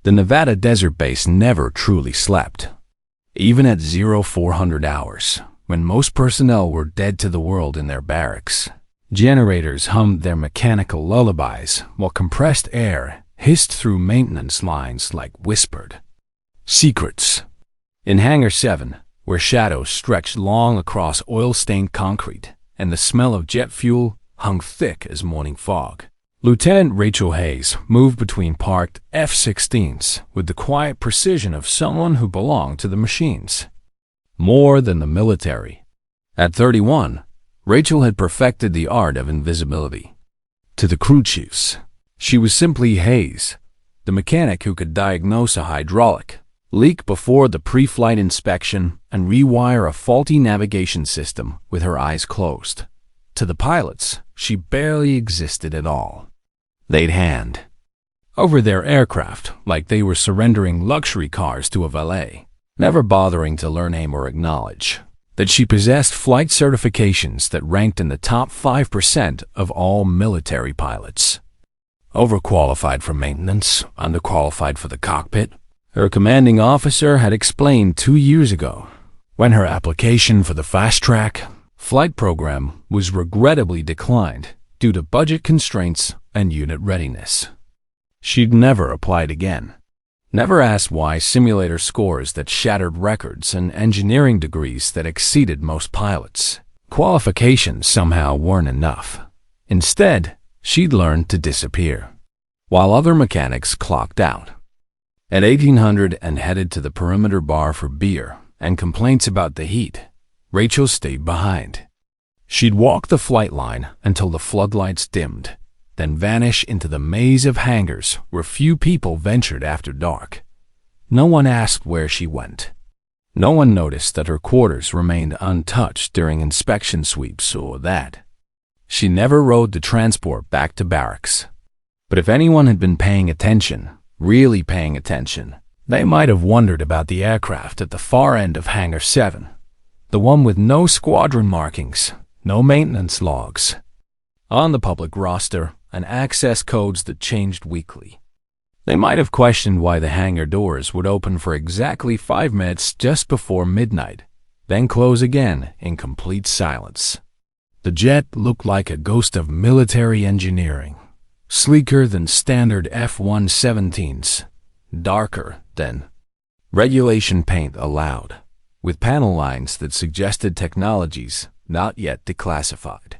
The Nevada desert base never truly slept. Even at 0400 hours, when most personnel were dead to the world in their barracks, generators hummed their mechanical lullabies while compressed air hissed through maintenance lines like whispered secrets. In Hangar 7, where shadows stretched long across oil-stained concrete and the smell of jet fuel hung thick as morning fog, Lieutenant Rachel Hayes moved between parked F-16s with the quiet precision of someone who belonged to the machines, more than the military. At 31, Rachel had perfected the art of invisibility. To the crew chiefs, she was simply Hayes, the mechanic who could diagnose a hydraulic leak before the pre-flight inspection and rewire a faulty navigation system with her eyes closed. To the pilots, she barely existed at all. They'd hand over their aircraft like they were surrendering luxury cars to a valet, never bothering to learn, aim, or acknowledge that she possessed flight certifications that ranked in the top 5% of all military pilots. Overqualified for maintenance, underqualified for the cockpit, her commanding officer had explained 2 years ago, when her application for the fast-track flight program was regrettably declined due to budget constraints and unit readiness. She'd never applied again, never asked why simulator scores that shattered records and engineering degrees that exceeded most pilots' qualifications somehow weren't enough. Instead, she'd learned to disappear, while other mechanics clocked out. At 1800 and headed to the perimeter bar for beer and complaints about the heat, Rachel stayed behind. She'd walk the flight line until the floodlights dimmed, then vanish into the maze of hangars where few people ventured after dark. No one asked where she went. No one noticed that her quarters remained untouched during inspection sweeps or that she never rode the transport back to barracks. But if anyone had been paying attention, really paying attention, they might have wondered about the aircraft at the far end of Hangar 7, the one with no squadron markings, no maintenance logs on the public roster, and access codes that changed weekly. They might have questioned why the hangar doors would open for exactly 5 minutes just before midnight, then close again in complete silence. The jet looked like a ghost of military engineering, sleeker than standard F-117s, darker than regulation paint allowed, with panel lines that suggested technologies not yet declassified.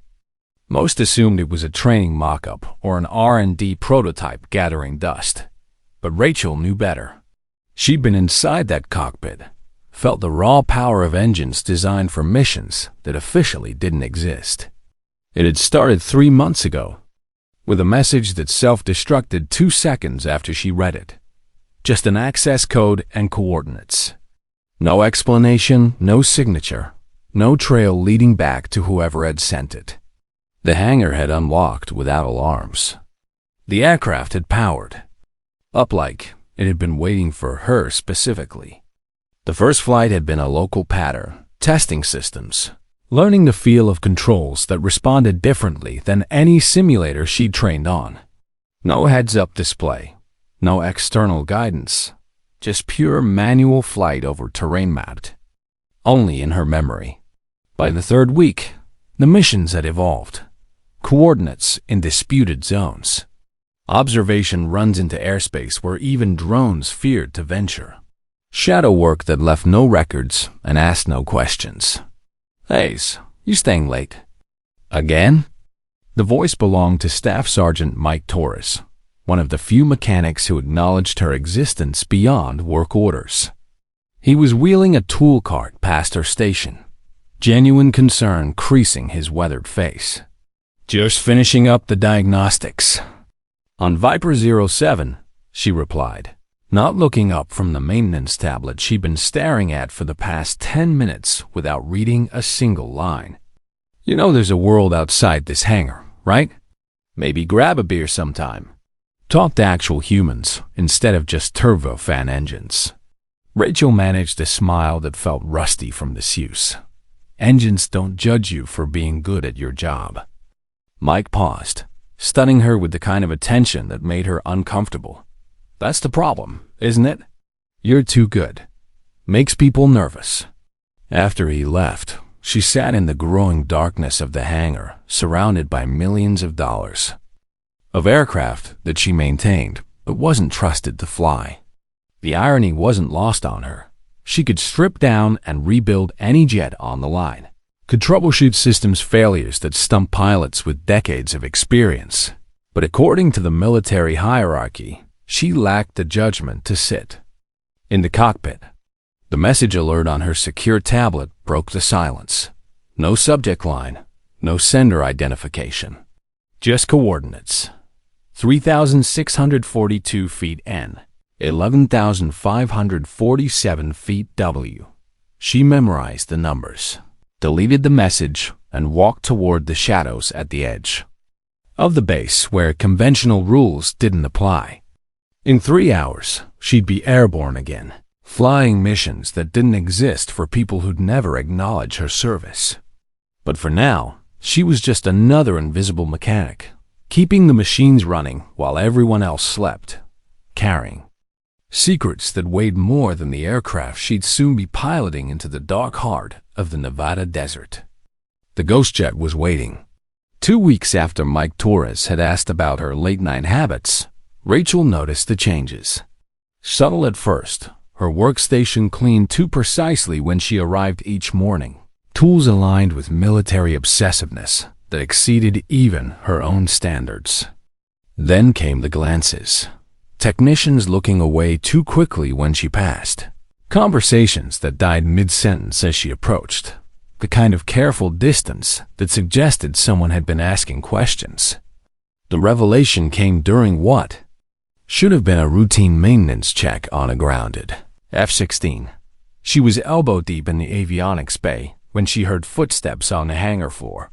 Most assumed it was a training mock-up or an R&D prototype gathering dust, but Rachel knew better. She'd been inside that cockpit, felt the raw power of engines designed for missions that officially didn't exist. It had started 3 months ago, with a message that self-destructed 2 seconds after she read it. Just an access code and coordinates. No explanation, no signature, no trail leading back to whoever had sent it. The hangar had unlocked without alarms. The aircraft had powered up like it had been waiting for her specifically. The first flight had been a local pattern, testing systems, learning the feel of controls that responded differently than any simulator she'd trained on. No heads-up display, no external guidance, just pure manual flight over terrain mapped, only in her memory. By the 3rd week, the missions had evolved. Coordinates in disputed zones. Observation runs into airspace where even drones feared to venture. Shadow work that left no records and asked no questions. "Hayes, you staying late?" "Again?" The voice belonged to Staff Sergeant Mike Torres, one of the few mechanics who acknowledged her existence beyond work orders. He was wheeling a tool cart past her station, genuine concern creasing his weathered face. "Just finishing up the diagnostics." "On Viper 07, she replied, not looking up from the maintenance tablet she'd been staring at for the past 10 minutes without reading a single line. "You know there's a world outside this hangar, right? Maybe grab a beer sometime. Talk to actual humans instead of just turbofan engines." Rachel managed a smile that felt rusty from disuse. Engines don't judge you for being good at your job. Mike paused, stunning her with the kind of attention that made her uncomfortable. "That's the problem. isn't it? You're too good. Makes people nervous." After he left, she sat in the growing darkness of the hangar, surrounded by millions of dollars of aircraft that she maintained but wasn't trusted to fly. The irony wasn't lost on her. She could strip down and rebuild any jet on the line, could troubleshoot systems failures that stump pilots with decades of experience. But according to the military hierarchy, she lacked the judgment to sit in the cockpit. The message alert on her secure tablet broke the silence. No subject line, no sender identification. Just coordinates. 3,642 feet N, 11,547 feet W. She memorized the numbers, deleted the message, and walked toward the shadows at the edge of the base where conventional rules didn't apply. In 3 hours, she'd be airborne again, flying missions that didn't exist for people who'd never acknowledge her service. But for now, she was just another invisible mechanic, keeping the machines running while everyone else slept, carrying secrets that weighed more than the aircraft she'd soon be piloting into the dark heart of the Nevada desert. The ghost jet was waiting. 2 weeks after Mike Torres had asked about her late-night habits, Rachel noticed the changes. Subtle at first, her workstation cleaned too precisely when she arrived each morning, tools aligned with military obsessiveness that exceeded even her own standards. Then came the glances. Technicians looking away too quickly when she passed. Conversations that died mid-sentence as she approached. The kind of careful distance that suggested someone had been asking questions. The revelation came during what should have been a routine maintenance check on a grounded F-16. She was elbow-deep in the avionics bay when she heard footsteps on the hangar floor.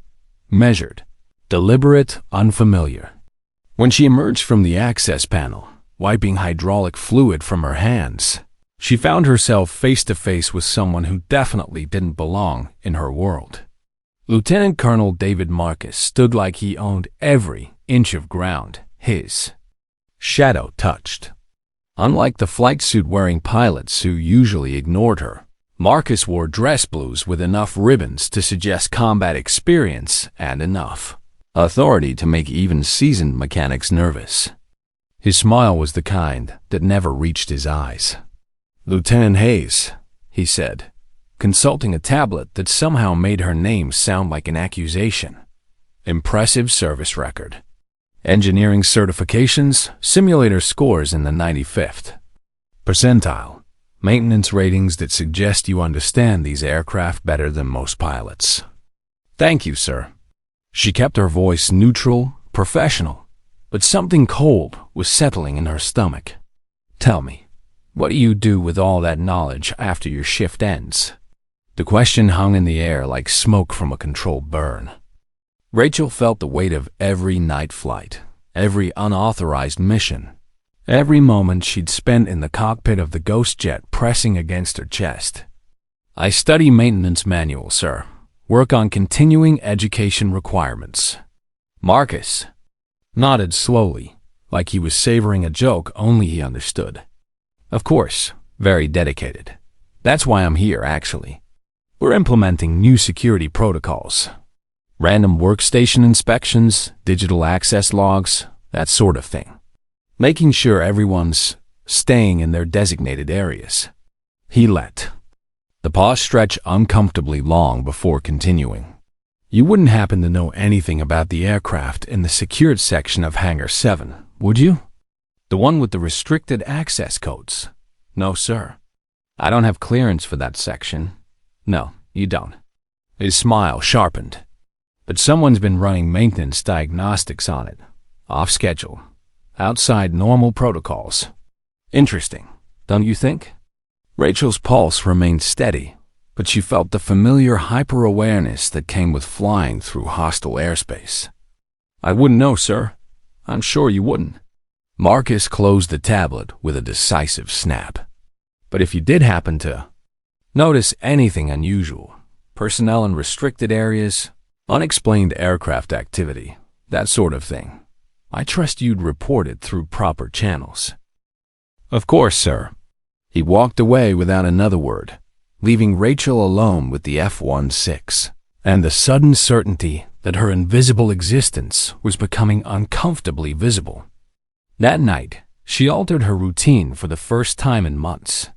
Measured, deliberate, unfamiliar. When she emerged from the access panel, wiping hydraulic fluid from her hands, she found herself face-to-face with someone who definitely didn't belong in her world. Lieutenant Colonel David Marcus stood like he owned every inch of ground his shadow touched. Unlike the flight suit-wearing pilots who usually ignored her, Marcus wore dress blues with enough ribbons to suggest combat experience and enough authority to make even seasoned mechanics nervous. His smile was the kind that never reached his eyes. "Lieutenant Hayes," he said, consulting a tablet that somehow made her name sound like an accusation. "Impressive service record. Engineering certifications, simulator scores in the 95th percentile. Maintenance ratings that suggest you understand these aircraft better than most pilots." "Thank you, sir." She kept her voice neutral, professional, but something cold was settling in her stomach. "Tell me, what do you do with all that knowledge after your shift ends?" The question hung in the air like smoke from a controlled burn. Rachel felt the weight of every night flight, every unauthorized mission, every moment she'd spent in the cockpit of the ghost jet pressing against her chest. "I study maintenance manual, sir. Work on continuing education requirements." Marcus nodded slowly, like he was savoring a joke only he understood. "Of course, very dedicated. That's why I'm here, actually. We're implementing new security protocols. Random workstation inspections, digital access logs, that sort of thing. Making sure everyone's staying in their designated areas." He let the pause stretch uncomfortably long before continuing. "You wouldn't happen to know anything about the aircraft in the secured section of Hangar 7, would you? The one with the restricted access codes?" "No, sir. I don't have clearance for that section." "No, you don't." His smile sharpened. "But someone's been running maintenance diagnostics on it, off schedule, outside normal protocols. Interesting, don't you think?" Rachel's pulse remained steady, but she felt the familiar hyper-awareness that came with flying through hostile airspace. "I wouldn't know, sir. I'm sure you wouldn't." Marcus closed the tablet with a decisive snap. "But if you did happen to notice anything unusual, personnel in restricted areas, unexplained aircraft activity, that sort of thing, I trust you'd report it through proper channels." "Of course, sir." He walked away without another word, leaving Rachel alone with the F-16 and the sudden certainty that her invisible existence was becoming uncomfortably visible. That night, she altered her routine for the first time in months.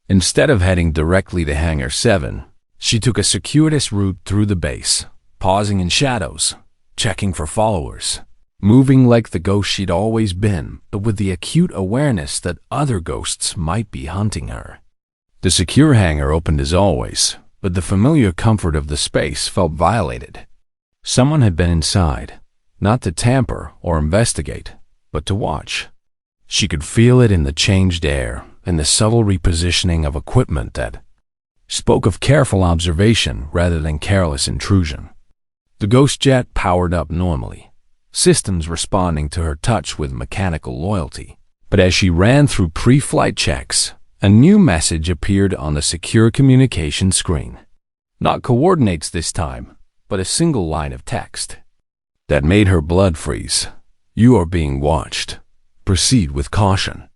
Instead of heading directly to Hangar 7, she took a circuitous route through the base, pausing in shadows, checking for followers, moving like the ghost she'd always been, but with the acute awareness that other ghosts might be hunting her. The secure hangar opened as always, but the familiar comfort of the space felt violated. Someone had been inside, not to tamper or investigate, but to watch. She could feel it in the changed air, in the subtle repositioning of equipment that spoke of careful observation rather than careless intrusion. The ghost jet powered up normally, systems responding to her touch with mechanical loyalty. But as she ran through pre-flight checks, a new message appeared on the secure communication screen. Not coordinates this time, but a single line of text. That made her blood freeze. "You are being watched. Proceed with caution."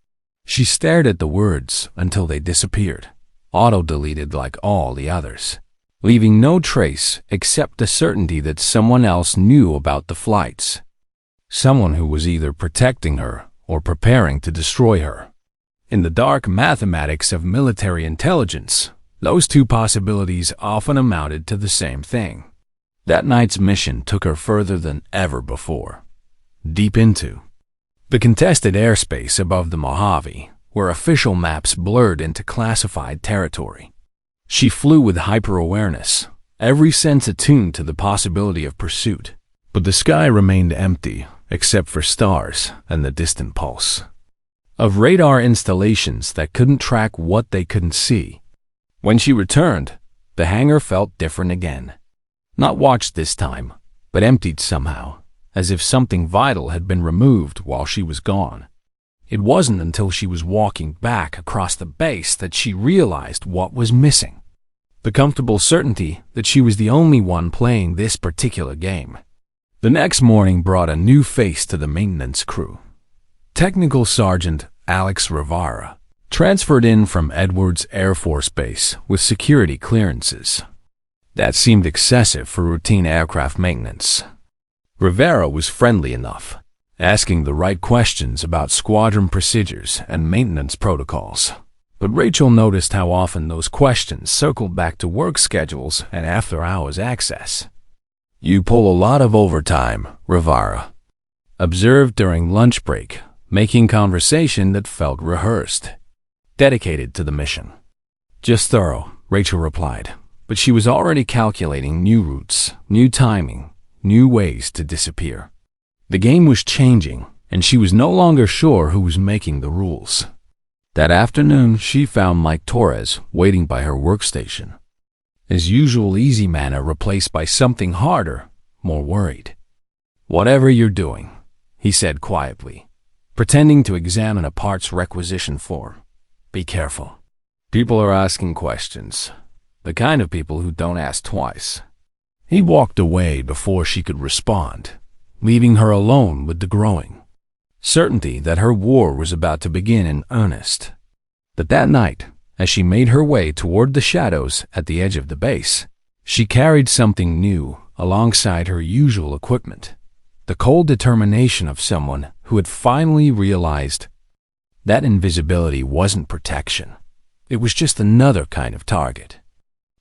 She stared at the words until they disappeared, auto-deleted like all the others, leaving no trace except the certainty that someone else knew about the flights. Someone who was either protecting her or preparing to destroy her. In the dark mathematics of military intelligence, those two possibilities often amounted to the same thing. That night's mission took her further than ever before, deep into the contested airspace above the Mojave, where official maps blurred into classified territory. She flew with hyper-awareness, every sense attuned to the possibility of pursuit, but the sky remained empty except for stars and the distant pulse of radar installations that couldn't track what they couldn't see. When she returned, the hangar felt different again. Not watched this time, but emptied somehow, as if something vital had been removed while she was gone. It wasn't until she was walking back across the base that she realized what was missing. The comfortable certainty that she was the only one playing this particular game. The next morning brought a new face to the maintenance crew. Technical Sergeant Alex Rivera, transferred in from Edwards Air Force Base with security clearances. That seemed excessive for routine aircraft maintenance. Rivera was friendly enough, asking the right questions about squadron procedures and maintenance protocols. But Rachel noticed how often those questions circled back to work schedules and after-hours access. "You pull a lot of overtime," Rivera observed during lunch break, making conversation that felt rehearsed, dedicated to the mission. "Just thorough," Rachel replied, but she was already calculating new routes, new timing, new ways to disappear. The game was changing, and she was no longer sure who was making the rules. That afternoon, she found Mike Torres waiting by her workstation, his usual easy manner replaced by something harder, more worried. "Whatever you're doing," he said quietly, pretending to examine a parts requisition form, "be careful. People are asking questions, the kind of people who don't ask twice." He walked away before she could respond, leaving her alone with the growing certainty that her war was about to begin in earnest. But that night, as she made her way toward the shadows at the edge of the base, she carried something new alongside her usual equipment, the cold determination of someone who had finally realized that invisibility wasn't protection. It was just another kind of target.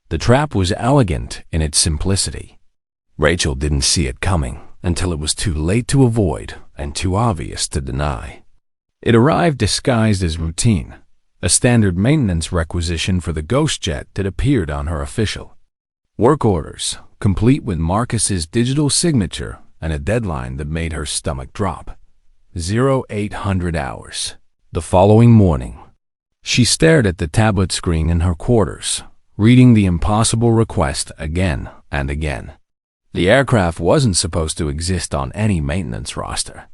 The trap was elegant in its simplicity. Rachel didn't see it coming until it was too late to avoid and too obvious to deny. It arrived disguised as routine, a standard maintenance requisition for the ghost jet that appeared on her official work orders, complete with Marcus's digital signature and a deadline that made her stomach drop. 0800 hours. The following morning, she stared at the tablet screen in her quarters, reading the impossible request again and again. The aircraft wasn't supposed to exist on any maintenance roster.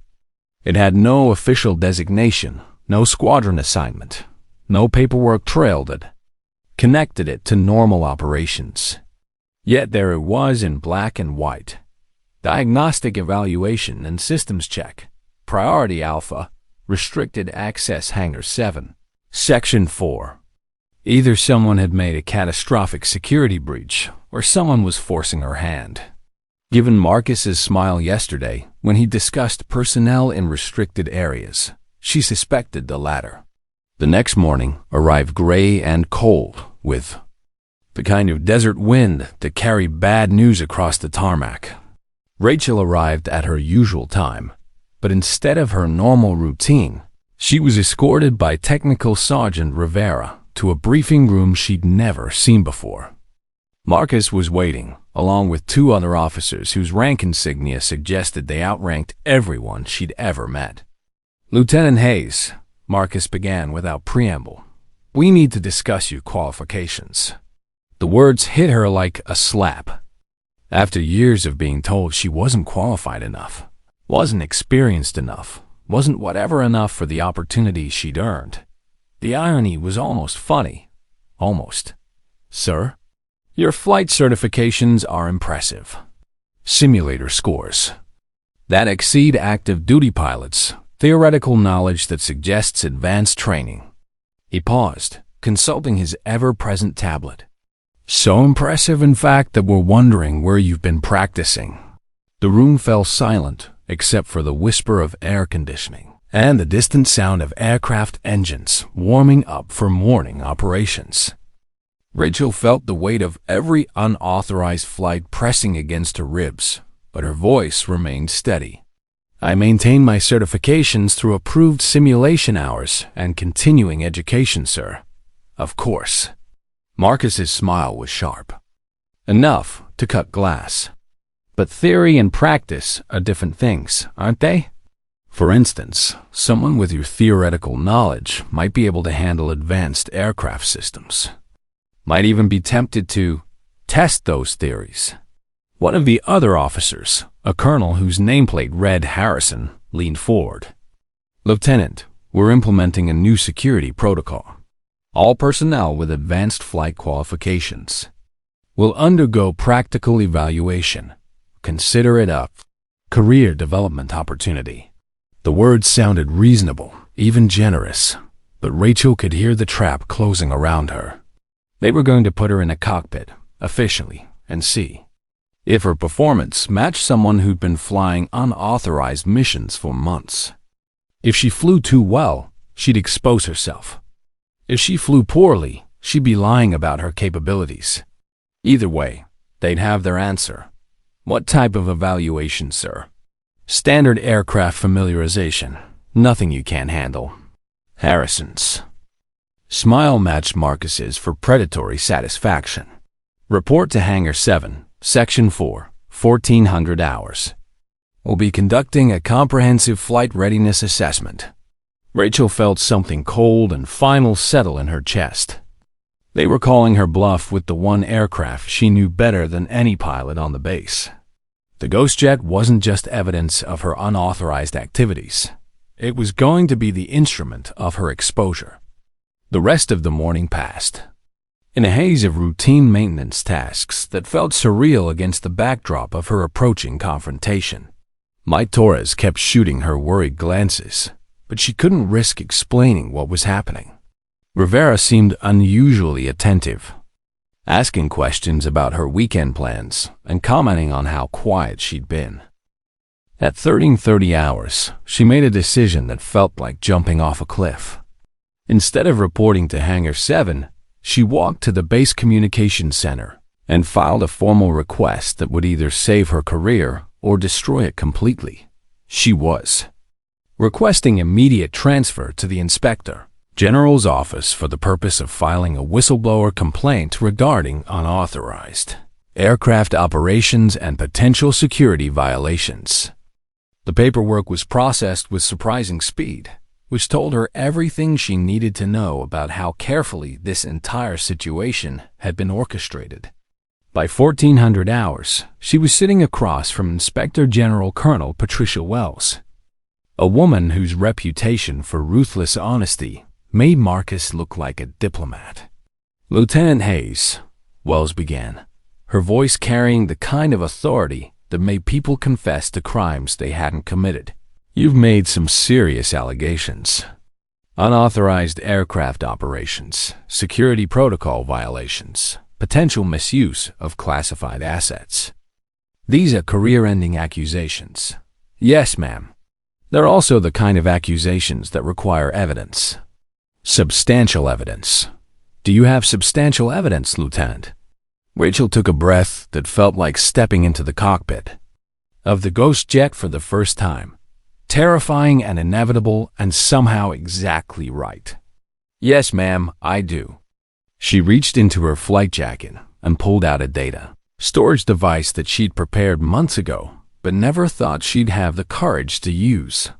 It had no official designation, no squadron assignment, no paperwork trail that connected it to normal operations. Yet there it was in black and white. Diagnostic evaluation and systems check. Priority Alpha. Restricted Access Hangar 7. Section 4. Either someone had made a catastrophic security breach, or someone was forcing her hand. Given Marcus's smile yesterday when he discussed personnel in restricted areas, she suspected the latter. The next morning arrived gray and cold, with the kind of desert wind to carry bad news across the tarmac. Rachel arrived at her usual time, but instead of her normal routine, she was escorted by Technical Sergeant Rivera to a briefing room she'd never seen before. Marcus was waiting, along with two other officers whose rank insignia suggested they outranked everyone she'd ever met. "Lieutenant Hayes," Marcus began without preamble, "we need to discuss your qualifications." The words hit her like a slap. After years of being told she wasn't qualified enough, wasn't experienced enough, wasn't whatever enough for the opportunity she'd earned, the irony was almost funny. Almost. "Sir, your flight certifications are impressive. Simulator scores that exceed active duty pilots, theoretical knowledge that suggests advanced training." He paused, consulting his ever-present tablet. "So impressive, in fact, that we're wondering where you've been practicing." The room fell silent, except for the whisper of air conditioning and the distant sound of aircraft engines warming up for morning operations. Rachel felt the weight of every unauthorized flight pressing against her ribs, but her voice remained steady. "I maintain my certifications through approved simulation hours and continuing education, sir." "Of course." Marcus's smile was sharp. "Enough to cut glass. But theory and practice are different things, aren't they? For instance, someone with your theoretical knowledge might be able to handle advanced aircraft systems. Might even be tempted to test those theories." One of the other officers, a colonel whose nameplate read Harrison, leaned forward. "Lieutenant, we're implementing a new security protocol. All personnel with advanced flight qualifications will undergo practical evaluation. Consider it a career development opportunity." The words sounded reasonable, even generous, but Rachel could hear the trap closing around her. They were going to put her in a cockpit, officially, and see if her performance matched someone who'd been flying unauthorized missions for months. If she flew too well, she'd expose herself. If she flew poorly, she'd be lying about her capabilities. Either way, they'd have their answer. "What type of evaluation, sir?" "Standard aircraft familiarization. Nothing you can't handle." Harrison's smile matched Marcus's for predatory satisfaction. "Report to Hangar 7, Section 4, 1400 hours. We'll be conducting a comprehensive flight readiness assessment." Rachel felt something cold and final settle in her chest. They were calling her bluff with the one aircraft she knew better than any pilot on the base. The Ghost Jet wasn't just evidence of her unauthorized activities. It was going to be the instrument of her exposure. The rest of the morning passed in a haze of routine maintenance tasks that felt surreal against the backdrop of her approaching confrontation. Mike Torres kept shooting her worried glances, but she couldn't risk explaining what was happening. Rivera seemed unusually attentive, asking questions about her weekend plans and commenting on how quiet she'd been. At 13:30 hours, she made a decision that felt like jumping off a cliff. Instead of reporting to Hangar 7, she walked to the base communications center and filed a formal request that would either save her career or destroy it completely. She was requesting immediate transfer to the Inspector General's office for the purpose of filing a whistleblower complaint regarding unauthorized aircraft operations and potential security violations. The paperwork was processed with surprising speed, which told her everything she needed to know about how carefully this entire situation had been orchestrated. By 1400 hours, she was sitting across from Inspector General Colonel Patricia Wells, a woman whose reputation for ruthless honesty made Marcus look like a diplomat. "Lieutenant Hayes," Wells began, her voice carrying the kind of authority that made people confess to crimes they hadn't committed. You've made some serious allegations. Unauthorized aircraft operations, security protocol violations, potential misuse of classified assets. These are career-ending accusations. Yes, ma'am. They're also the kind of accusations that require evidence. Substantial evidence. Do you have substantial evidence, Lieutenant? Rachel took a breath that felt like stepping into the cockpit of the ghost jet for the first time. Terrifying and inevitable and somehow exactly right. Yes, ma'am, I do. She reached into her flight jacket and pulled out a data storage device that she'd prepared months ago, but never thought she'd have the courage to use.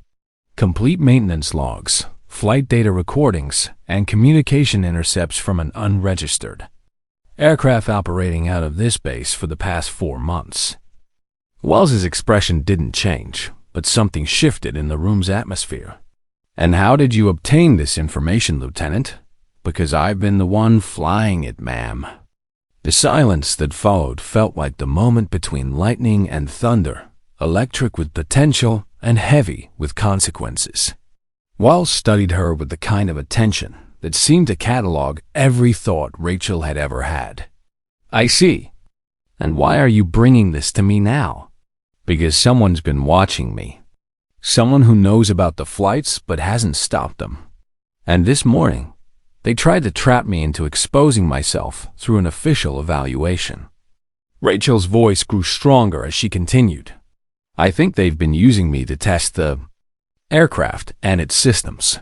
Complete maintenance logs, flight data recordings, and communication intercepts from an unregistered aircraft operating out of this base for the past 4 months. Wells's expression didn't change, but something shifted in the room's atmosphere. And how did you obtain this information, Lieutenant? Because I've been the one flying it, ma'am. The silence that followed felt like the moment between lightning and thunder, electric with potential and heavy with consequences. Wells studied her with the kind of attention that seemed to catalog every thought Rachel had ever had. I see. And why are you bringing this to me now? Because someone's been watching me. Someone who knows about the flights but hasn't stopped them. And this morning, they tried to trap me into exposing myself through an official evaluation. Rachel's voice grew stronger as she continued. I think they've been using me to test the aircraft and its systems.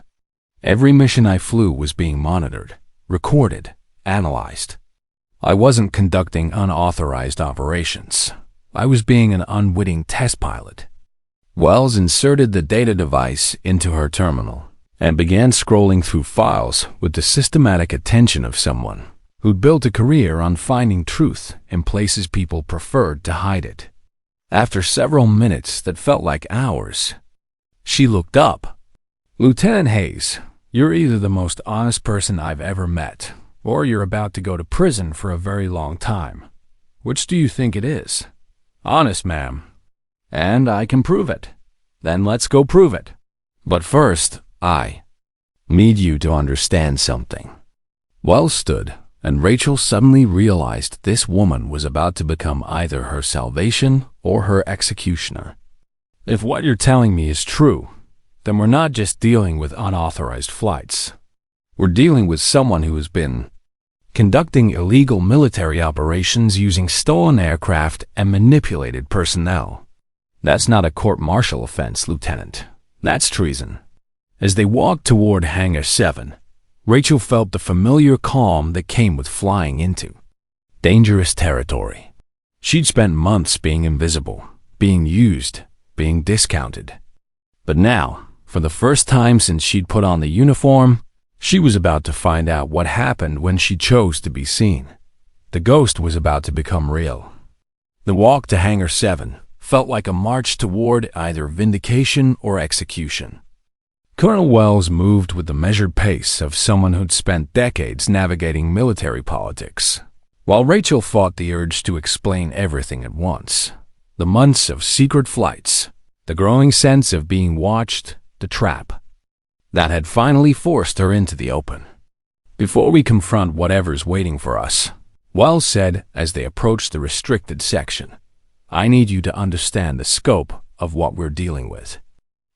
Every mission I flew was being monitored, recorded, analyzed. I wasn't conducting unauthorized operations. I was being an unwitting test pilot. Wells inserted the data device into her terminal and began scrolling through files with the systematic attention of someone who'd built a career on finding truth in places people preferred to hide it. After several minutes that felt like hours, she looked up. Lieutenant Hayes, you're either the most honest person I've ever met, or you're about to go to prison for a very long time. Which do you think it is? Honest, ma'am. And I can prove it. Then let's go prove it. But first, I need you to understand something. Wells stood, and Rachel suddenly realized this woman was about to become either her salvation or her executioner. If what you're telling me is true, then we're not just dealing with unauthorized flights. We're dealing with someone who has been conducting illegal military operations using stolen aircraft and manipulated personnel. That's not a court-martial offense, Lieutenant. That's treason. As they walked toward Hangar 7, Rachel felt the familiar calm that came with flying into dangerous territory. She'd spent months being invisible, being used, being discounted. But now, for the first time since she'd put on the uniform, she was about to find out what happened when she chose to be seen. The ghost was about to become real. The walk to Hangar 7 felt like a march toward either vindication or execution. Colonel Wells moved with the measured pace of someone who'd spent decades navigating military politics, while Rachel fought the urge to explain everything at once. The months of secret flights, the growing sense of being watched, the trap that had finally forced her into the open. Before we confront whatever's waiting for us, Wells said as they approached the restricted section, I need you to understand the scope of what we're dealing with.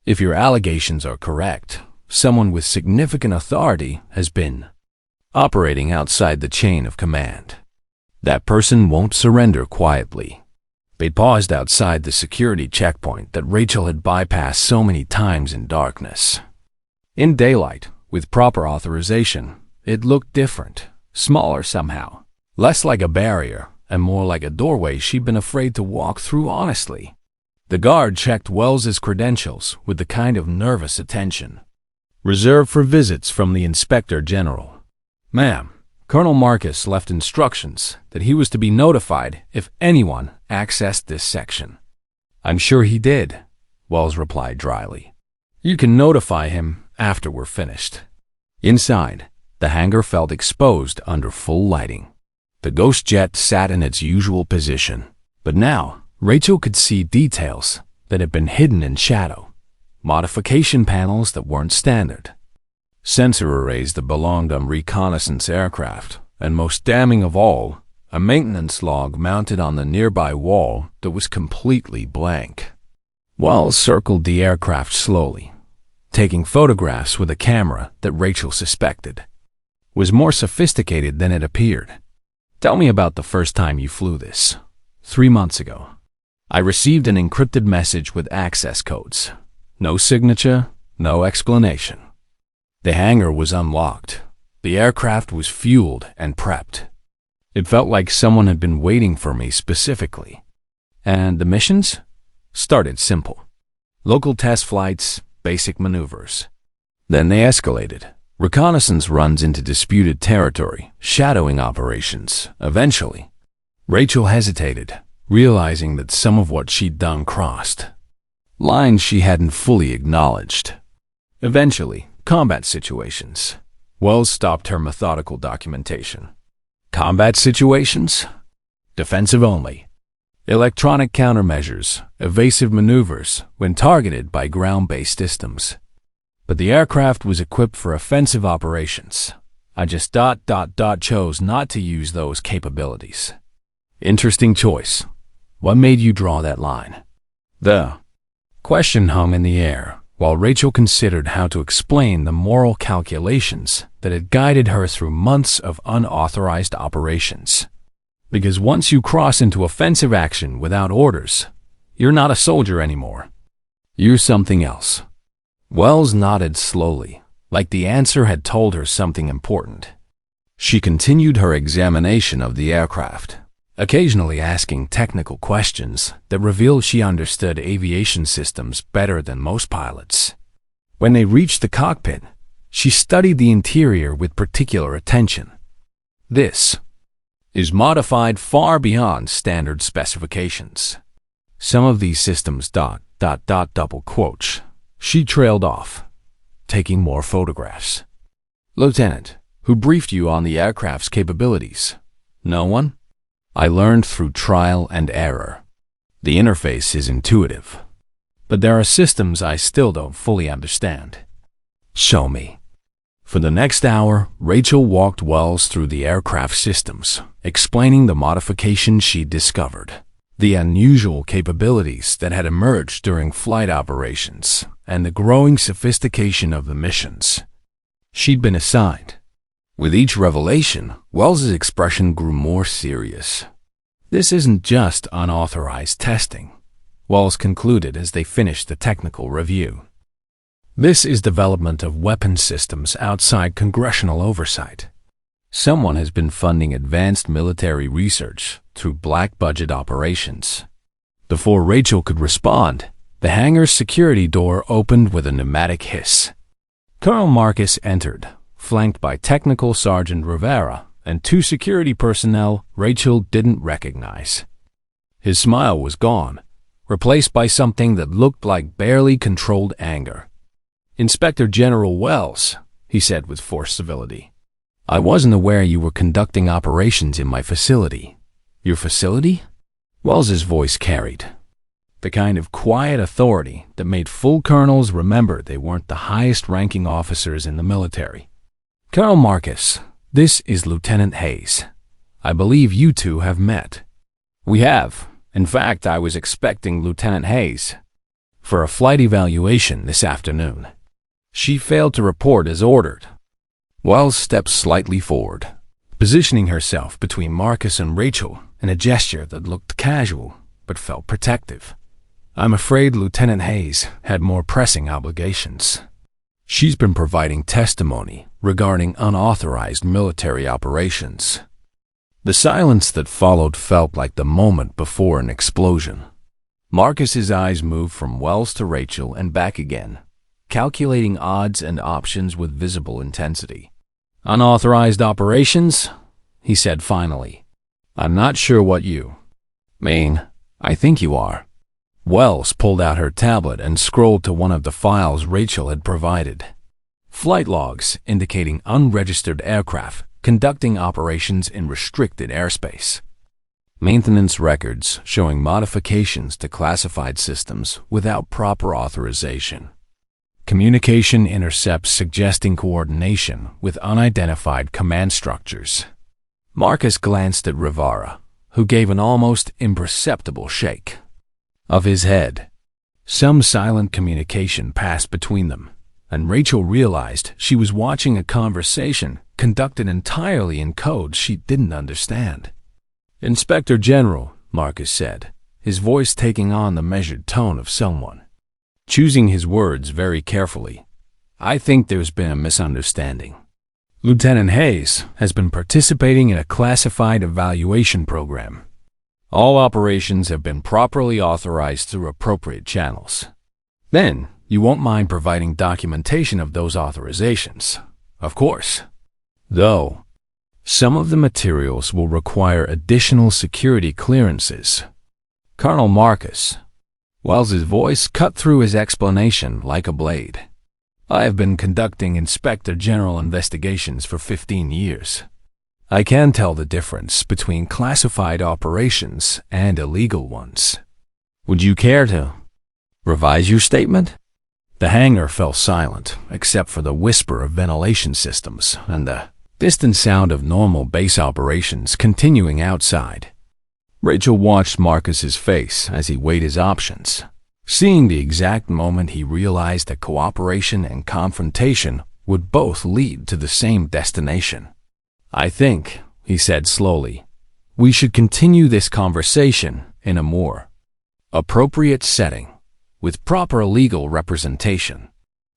If your allegations are correct, someone with significant authority has been operating outside the chain of command. That person won't surrender quietly. They paused outside the security checkpoint that Rachel had bypassed so many times in darkness. In daylight, with proper authorization, it looked different, smaller somehow, less like a barrier and more like a doorway she'd been afraid to walk through honestly. The guard checked Wells's credentials with the kind of nervous attention reserved for visits from the Inspector General. Ma'am, Colonel Marcus left instructions that he was to be notified if anyone accessed this section. I'm sure he did, Wells replied dryly. You can notify him after we're finished. Inside, the hangar felt exposed under full lighting. The ghost jet sat in its usual position, but now Rachel could see details that had been hidden in shadow. modification panels that weren't standard, sensor arrays that belonged on reconnaissance aircraft, and most damning of all, a maintenance log mounted on the nearby wall that was completely blank. Wells circled the aircraft slowly, taking photographs with a camera that Rachel suspected was more sophisticated than it appeared. "Tell me about the first time you flew this." 3 months ago. I received an encrypted message with access codes. No signature, no explanation. The hangar was unlocked. The aircraft was fueled and prepped. It felt like someone had been waiting for me specifically. And the missions? Started simple. Local test flights, basic maneuvers. Then they escalated. Reconnaissance runs into disputed territory, shadowing operations, eventually. Rachel hesitated, realizing that some of what she'd done crossed lines she hadn't fully acknowledged. Eventually, combat situations. Wells stopped her methodical documentation. Combat situations? Defensive only. Electronic countermeasures, evasive maneuvers when targeted by ground-based systems. But the aircraft was equipped for offensive operations. I just chose not to use those capabilities. Interesting choice. What made you draw that line? The question hung in the air while Rachel considered how to explain the moral calculations that had guided her through months of unauthorized operations. Because once you cross into offensive action without orders, you're not a soldier anymore. You're something else. Wells nodded slowly, like the answer had told her something important. She continued her examination of the aircraft, occasionally asking technical questions that revealed she understood aviation systems better than most pilots. When they reached the cockpit, she studied the interior with particular attention. This is modified far beyond standard specifications. Some of these systems ... She trailed off, taking more photographs. Lieutenant, who briefed you on the aircraft's capabilities? No one? I learned through trial and error. The interface is intuitive, but there are systems I still don't fully understand. Show me. For the next hour, Rachel walked Wells through the aircraft systems, explaining the modifications she'd discovered, the unusual capabilities that had emerged during flight operations, and the growing sophistication of the missions she'd been assigned. With each revelation, Wells's expression grew more serious. This isn't just unauthorized testing, Wells concluded as they finished the technical review. This is development of weapon systems outside Congressional oversight. Someone has been funding advanced military research through black-budget operations. Before Rachel could respond, the hangar's security door opened with a pneumatic hiss. Colonel Marcus entered, flanked by Technical Sergeant Rivera and 2 security personnel Rachel didn't recognize. His smile was gone, replaced by something that looked like barely controlled anger. "Inspector General Wells," he said with forced civility. "I wasn't aware you were conducting operations in my facility." "Your facility?" Wells's voice carried the kind of quiet authority that made full colonels remember they weren't the highest-ranking officers in the military. "Colonel Marcus, this is Lieutenant Hayes. I believe you two have met." "We have. In fact, I was expecting Lieutenant Hayes for a flight evaluation this afternoon. She failed to report as ordered." Wells stepped slightly forward, positioning herself between Marcus and Rachel in a gesture that looked casual but felt protective. "I'm afraid Lieutenant Hayes had more pressing obligations. She's been providing testimony regarding unauthorized military operations." The silence that followed felt like the moment before an explosion. Marcus's eyes moved from Wells to Rachel and back again, calculating odds and options with visible intensity. "Unauthorized operations?" he said finally. "I'm not sure what you mean. I think you are." Wells pulled out her tablet and scrolled to one of the files Rachel had provided. Flight logs indicating unregistered aircraft conducting operations in restricted airspace. Maintenance records showing modifications to classified systems without proper authorization. Communication intercepts suggesting coordination with unidentified command structures. Marcus glanced at Rivera, who gave an almost imperceptible shake of his head. Some silent communication passed between them, and Rachel realized she was watching a conversation conducted entirely in code she didn't understand. "Inspector General," Marcus said, his voice taking on the measured tone of someone choosing his words very carefully. "I think there's been a misunderstanding. Lieutenant Hayes has been participating in a classified evaluation program. All operations have been properly authorized through appropriate channels. Then, you won't mind providing documentation of those authorizations, of course. Though, some of the materials will require additional security clearances." Colonel Marcus, Wells's voice cut through his explanation like a blade. "I have been conducting Inspector General investigations for 15 years. I can tell the difference between classified operations and illegal ones. Would you care to revise your statement?" The hangar fell silent, except for the whisper of ventilation systems and the distant sound of normal base operations continuing outside. Rachel watched Marcus's face as he weighed his options, seeing the exact moment he realized that cooperation and confrontation would both lead to the same destination. "I think," he said slowly, "we should continue this conversation in a more appropriate setting, with proper legal representation."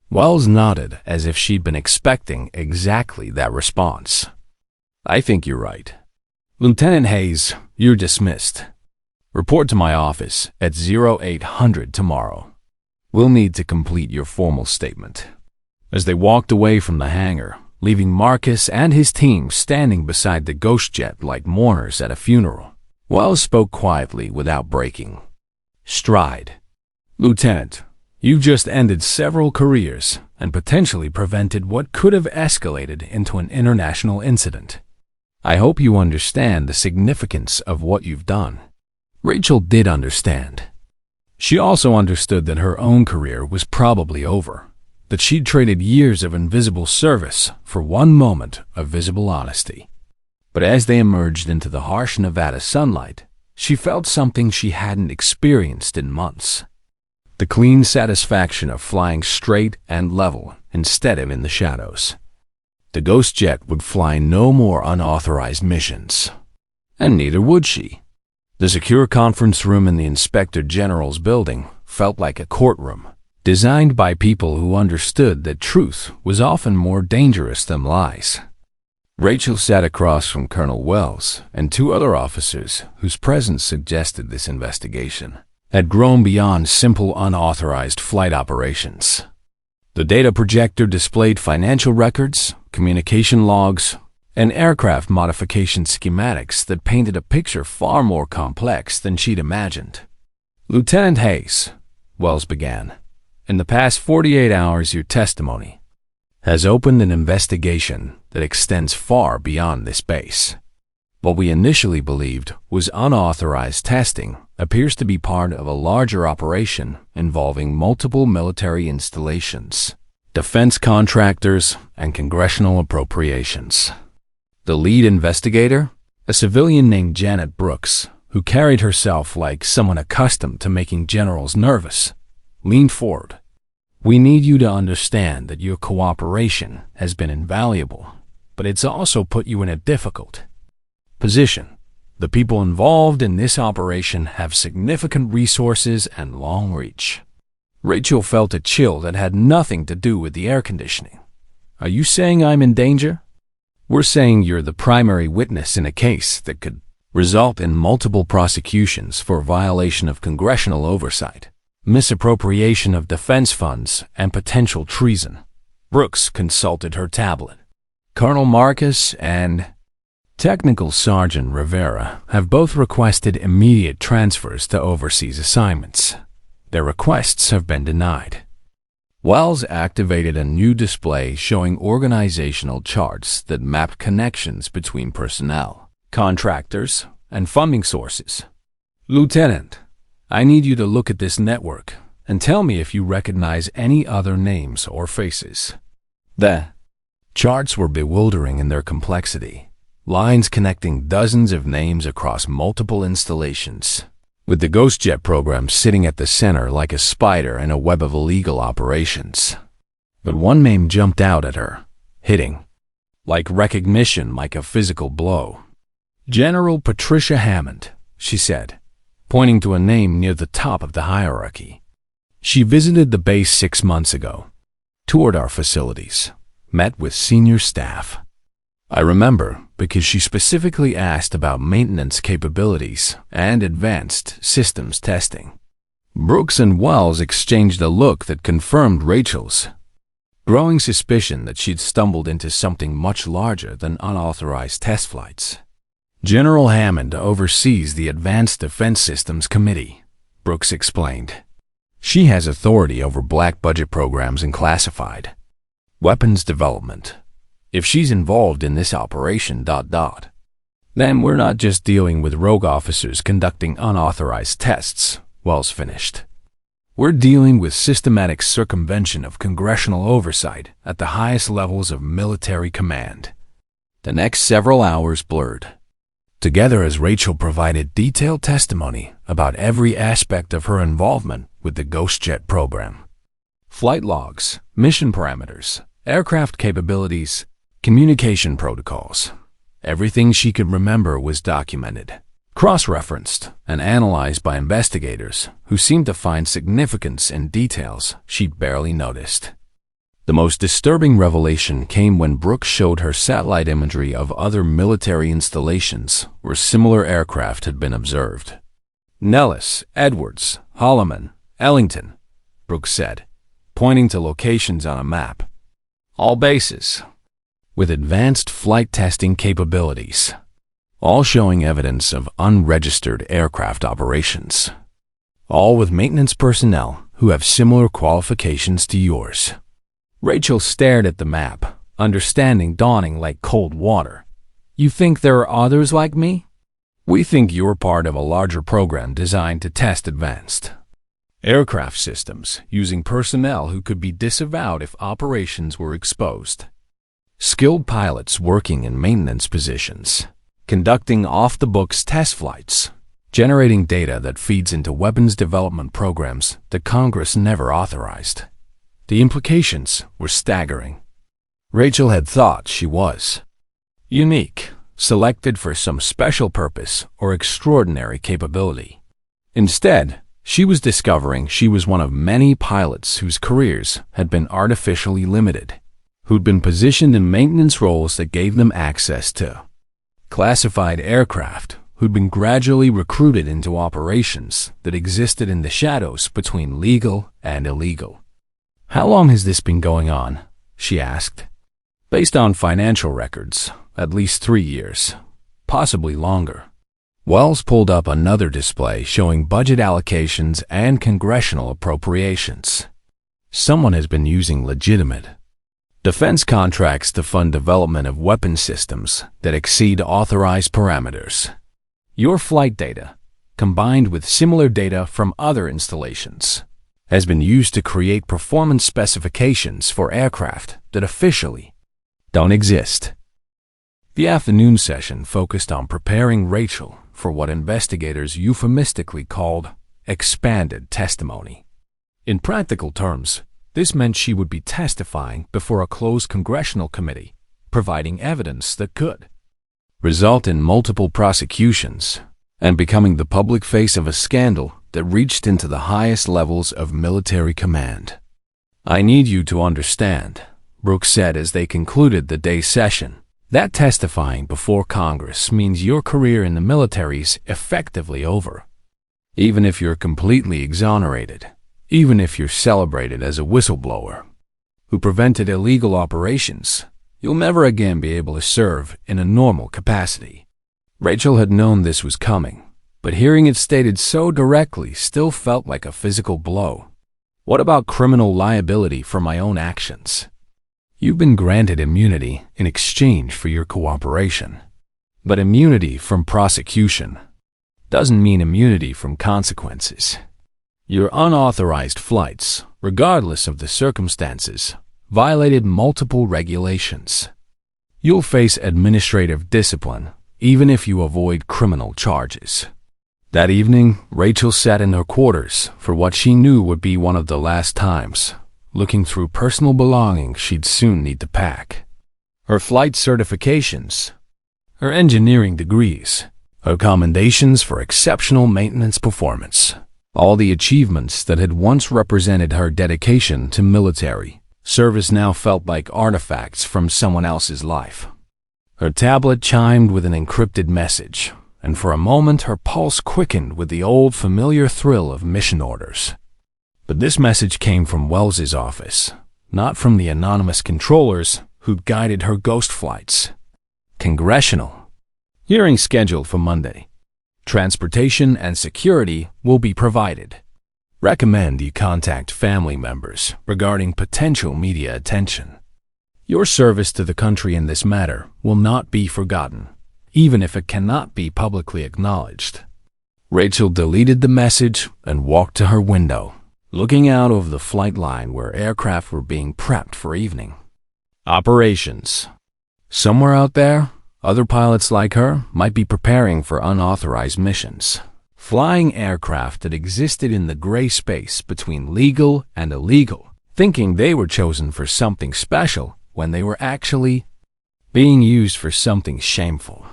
Wells nodded as if she'd been expecting exactly that response. "I think you're right. Lieutenant Hayes, you're dismissed. Report to my office at 0800 tomorrow. We'll need to complete your formal statement." As they walked away from the hangar, leaving Marcus and his team standing beside the ghost jet like mourners at a funeral, Wells spoke quietly without breaking stride. "Lieutenant, you've just ended several careers and potentially prevented what could have escalated into an international incident. I hope you understand the significance of what you've done." Rachel did understand. She also understood that her own career was probably over, that she'd traded years of invisible service for one moment of visible honesty. But as they emerged into the harsh Nevada sunlight, she felt something she hadn't experienced in months. The clean satisfaction of flying straight and level instead of in the shadows. The ghost jet would fly no more unauthorized missions. And neither would she. The secure conference room in the Inspector General's building felt like a courtroom, designed by people who understood that truth was often more dangerous than lies. Rachel sat across from Colonel Wells and two other officers whose presence suggested this investigation had grown beyond simple unauthorized flight operations. The data projector displayed financial records, communication logs, and aircraft modification schematics that painted a picture far more complex than she'd imagined. "Lieutenant Hayes," Wells began, "in the past 48 hours your testimony has opened an investigation that extends far beyond this base. What we initially believed was unauthorized testing appears to be part of a larger operation involving multiple military installations, defense contractors, and congressional appropriations. The lead investigator, a civilian named Janet Brooks, who carried herself like someone accustomed to making generals nervous, leaned forward. We need you to understand that your cooperation has been invaluable, but it's also put you in a difficult position. The people involved in this operation have significant resources and long reach." Rachel felt a chill that had nothing to do with the air conditioning. "Are you saying I'm in danger?" "We're saying you're the primary witness in a case that could result in multiple prosecutions for violation of congressional oversight, misappropriation of defense funds, and potential treason." Brooks consulted her tablet. "Colonel Marcus and Technical Sergeant Rivera have both requested immediate transfers to overseas assignments. Their requests have been denied." Wells activated a new display showing organizational charts that mapped connections between personnel, contractors, and funding sources. "Lieutenant, I need you to look at this network and tell me if you recognize any other names or faces." The charts were bewildering in their complexity, lines connecting dozens of names across multiple installations, with the GhostJet program sitting at the center like a spider in a web of illegal operations. But one name jumped out at her, hitting like recognition, like a physical blow. "General Patricia Hammond," she said, pointing to a name near the top of the hierarchy. "She visited the base 6 months ago, toured our facilities, met with senior staff. I remember because she specifically asked about maintenance capabilities and advanced systems testing." Brooks and Wells exchanged a look that confirmed Rachel's growing suspicion that she'd stumbled into something much larger than unauthorized test flights. "General Hammond oversees the Advanced Defense Systems Committee," Brooks explained. "She has authority over black budget programs and classified weapons development. If she's involved in this operation, then we're not just dealing with rogue officers conducting unauthorized tests," Wells finished. "We're dealing with systematic circumvention of congressional oversight at the highest levels of military command." The next several hours blurred together as Rachel provided detailed testimony about every aspect of her involvement with the GhostJet program. Flight logs, mission parameters, aircraft capabilities, communication protocols. Everything she could remember was documented, cross-referenced, and analyzed by investigators who seemed to find significance in details she'd barely noticed. The most disturbing revelation came when Brooks showed her satellite imagery of other military installations where similar aircraft had been observed. "Nellis, Edwards, Holloman, Ellington," Brooks said, pointing to locations on a map. "All bases with advanced flight testing capabilities, all showing evidence of unregistered aircraft operations, all with maintenance personnel who have similar qualifications to yours." Rachel stared at the map, understanding dawning like cold water. "You think there are others like me?" "We think you're part of a larger program designed to test advanced aircraft systems using personnel who could be disavowed if operations were exposed. Skilled pilots working in maintenance positions, conducting off-the-books test flights, generating data that feeds into weapons development programs that Congress never authorized." The implications were staggering. Rachel had thought she was unique, selected for some special purpose or extraordinary capability. Instead, she was discovering she was one of many pilots whose careers had been artificially limited, who'd been positioned in maintenance roles that gave them access to classified aircraft, who'd been gradually recruited into operations that existed in the shadows between legal and illegal. "How long has this been going on?" she asked. "Based on financial records, at least 3 years, possibly longer." Wells pulled up another display showing budget allocations and congressional appropriations. "Someone has been using legitimate defense contracts to fund development of weapon systems that exceed authorized parameters. Your flight data, combined with similar data from other installations, has been used to create performance specifications for aircraft that officially don't exist." The afternoon session focused on preparing Rachel for what investigators euphemistically called expanded testimony. In practical terms, this meant she would be testifying before a closed congressional committee, providing evidence that could result in multiple prosecutions and becoming the public face of a scandal that reached into the highest levels of military command. "I need you to understand," Brooks said as they concluded the day's session, "that testifying before Congress means your career in the military's effectively over. Even if you're completely exonerated, even if you're celebrated as a whistleblower who prevented illegal operations, you'll never again be able to serve in a normal capacity." Rachel had known this was coming, but hearing it stated so directly still felt like a physical blow. "What about criminal liability for my own actions?" "You've been granted immunity in exchange for your cooperation. But immunity from prosecution doesn't mean immunity from consequences." Your unauthorized flights, regardless of the circumstances, violated multiple regulations. You'll face administrative discipline, even if you avoid criminal charges. That evening, Rachel sat in her quarters for what she knew would be one of the last times, looking through personal belongings she'd soon need to pack. Her flight certifications, her engineering degrees, her commendations for exceptional maintenance performance, all the achievements that had once represented her dedication to military service now felt like artifacts from someone else's life. Her tablet chimed with an encrypted message, and for a moment her pulse quickened with the old familiar thrill of mission orders. But this message came from Wells's office, not from the anonymous controllers who'd guided her ghost flights. Congressional. Hearing scheduled for Monday. Transportation and security will be provided. Recommend you contact family members regarding potential media attention. Your service to the country in this matter will not be forgotten, even if it cannot be publicly acknowledged. Rachel deleted the message and walked to her window, looking out over the flight line where aircraft were being prepped for evening. Operations. Somewhere out there, other pilots like her might be preparing for unauthorized missions, flying aircraft that existed in the gray space between legal and illegal, thinking they were chosen for something special when they were actually being used for something shameful.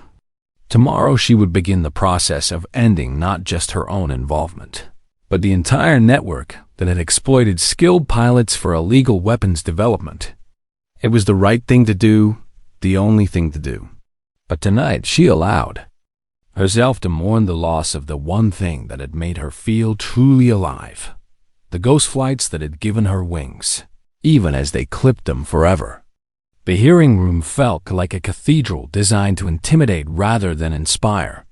Tomorrow she would begin the process of ending not just her own involvement, but the entire network that had exploited skilled pilots for illegal weapons development. It was the right thing to do, the only thing to do. But tonight she allowed herself to mourn the loss of the one thing that had made her feel truly alive, the ghost flights that had given her wings, even as they clipped them forever. The hearing room felt like a cathedral designed to intimidate rather than inspire.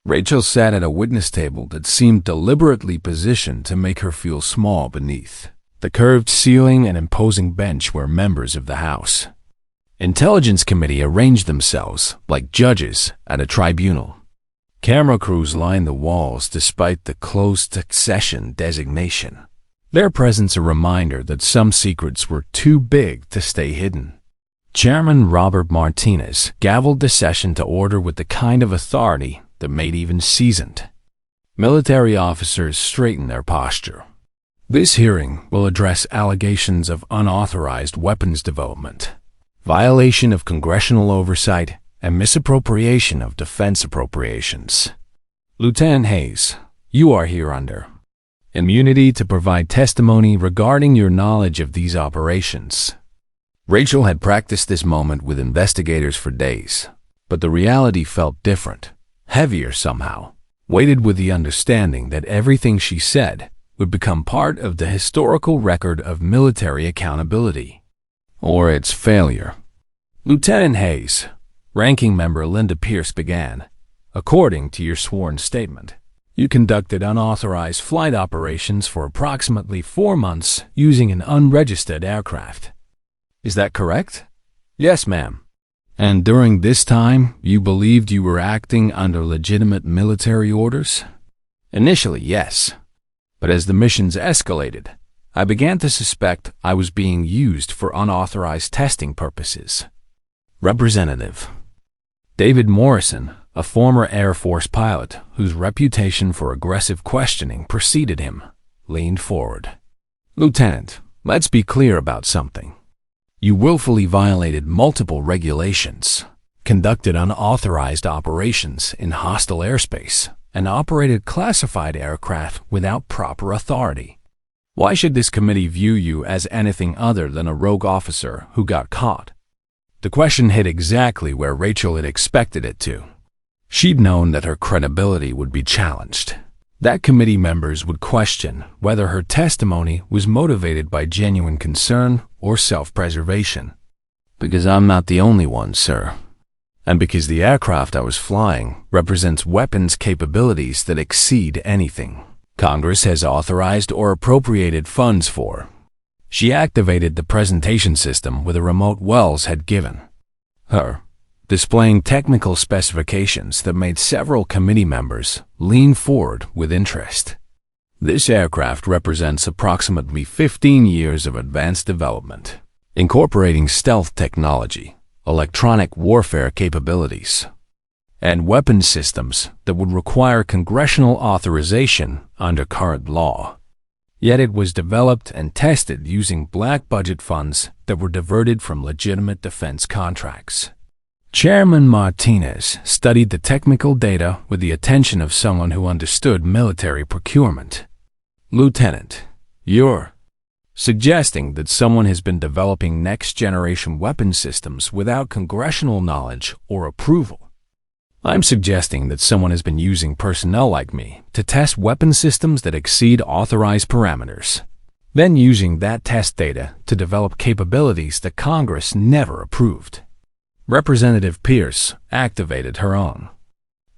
Rachel sat at a witness table that seemed deliberately positioned to make her feel small beneath the curved ceiling and imposing bench where members of the House Intelligence Committee arranged themselves like judges at a tribunal. Camera crews lined the walls despite the closed session designation, their presence a reminder that some secrets were too big to stay hidden. Chairman Robert Martinez gavelled the session to order with the kind of authority that made even seasoned military officers straighten their posture. This hearing will address allegations of unauthorized weapons development, violation of congressional oversight, and misappropriation of defense appropriations. Lieutenant Hayes, you are here under immunity to provide testimony regarding your knowledge of these operations. Rachel had practiced this moment with investigators for days, but the reality felt different, heavier somehow, weighted with the understanding that everything she said would become part of the historical record of military accountability, or its failure. Lieutenant Hayes, Ranking Member Linda Pierce began, according to your sworn statement, you conducted unauthorized flight operations for approximately 4 months using an unregistered aircraft. Is that correct? Yes, ma'am. And during this time, you believed you were acting under legitimate military orders? Initially, yes. But as the missions escalated, I began to suspect I was being used for unauthorized testing purposes. Representative David Morrison, a former Air Force pilot whose reputation for aggressive questioning preceded him, leaned forward. Lieutenant, let's be clear about something. You willfully violated multiple regulations, conducted unauthorized operations in hostile airspace, and operated classified aircraft without proper authority. Why should this committee view you as anything other than a rogue officer who got caught? The question hit exactly where Rachel had expected it to. She'd known that her credibility would be challenged, that committee members would question whether her testimony was motivated by genuine concern or self-preservation. Because I'm not the only one, sir. And because the aircraft I was flying represents weapons capabilities that exceed anything Congress has authorized or appropriated funds for. She activated the presentation system with a remote Wells had given her, displaying technical specifications that made several committee members lean forward with interest. This aircraft represents approximately 15 years of advanced development, incorporating stealth technology, electronic warfare capabilities, and weapon systems that would require congressional authorization under current law. Yet it was developed and tested using black budget funds that were diverted from legitimate defense contracts. Chairman Martinez studied the technical data with the attention of someone who understood military procurement. Lieutenant, you're suggesting that someone has been developing next-generation weapon systems without congressional knowledge or approval. I'm suggesting that someone has been using personnel like me to test weapon systems that exceed authorized parameters, then using that test data to develop capabilities that Congress never approved. Representative Pierce activated her own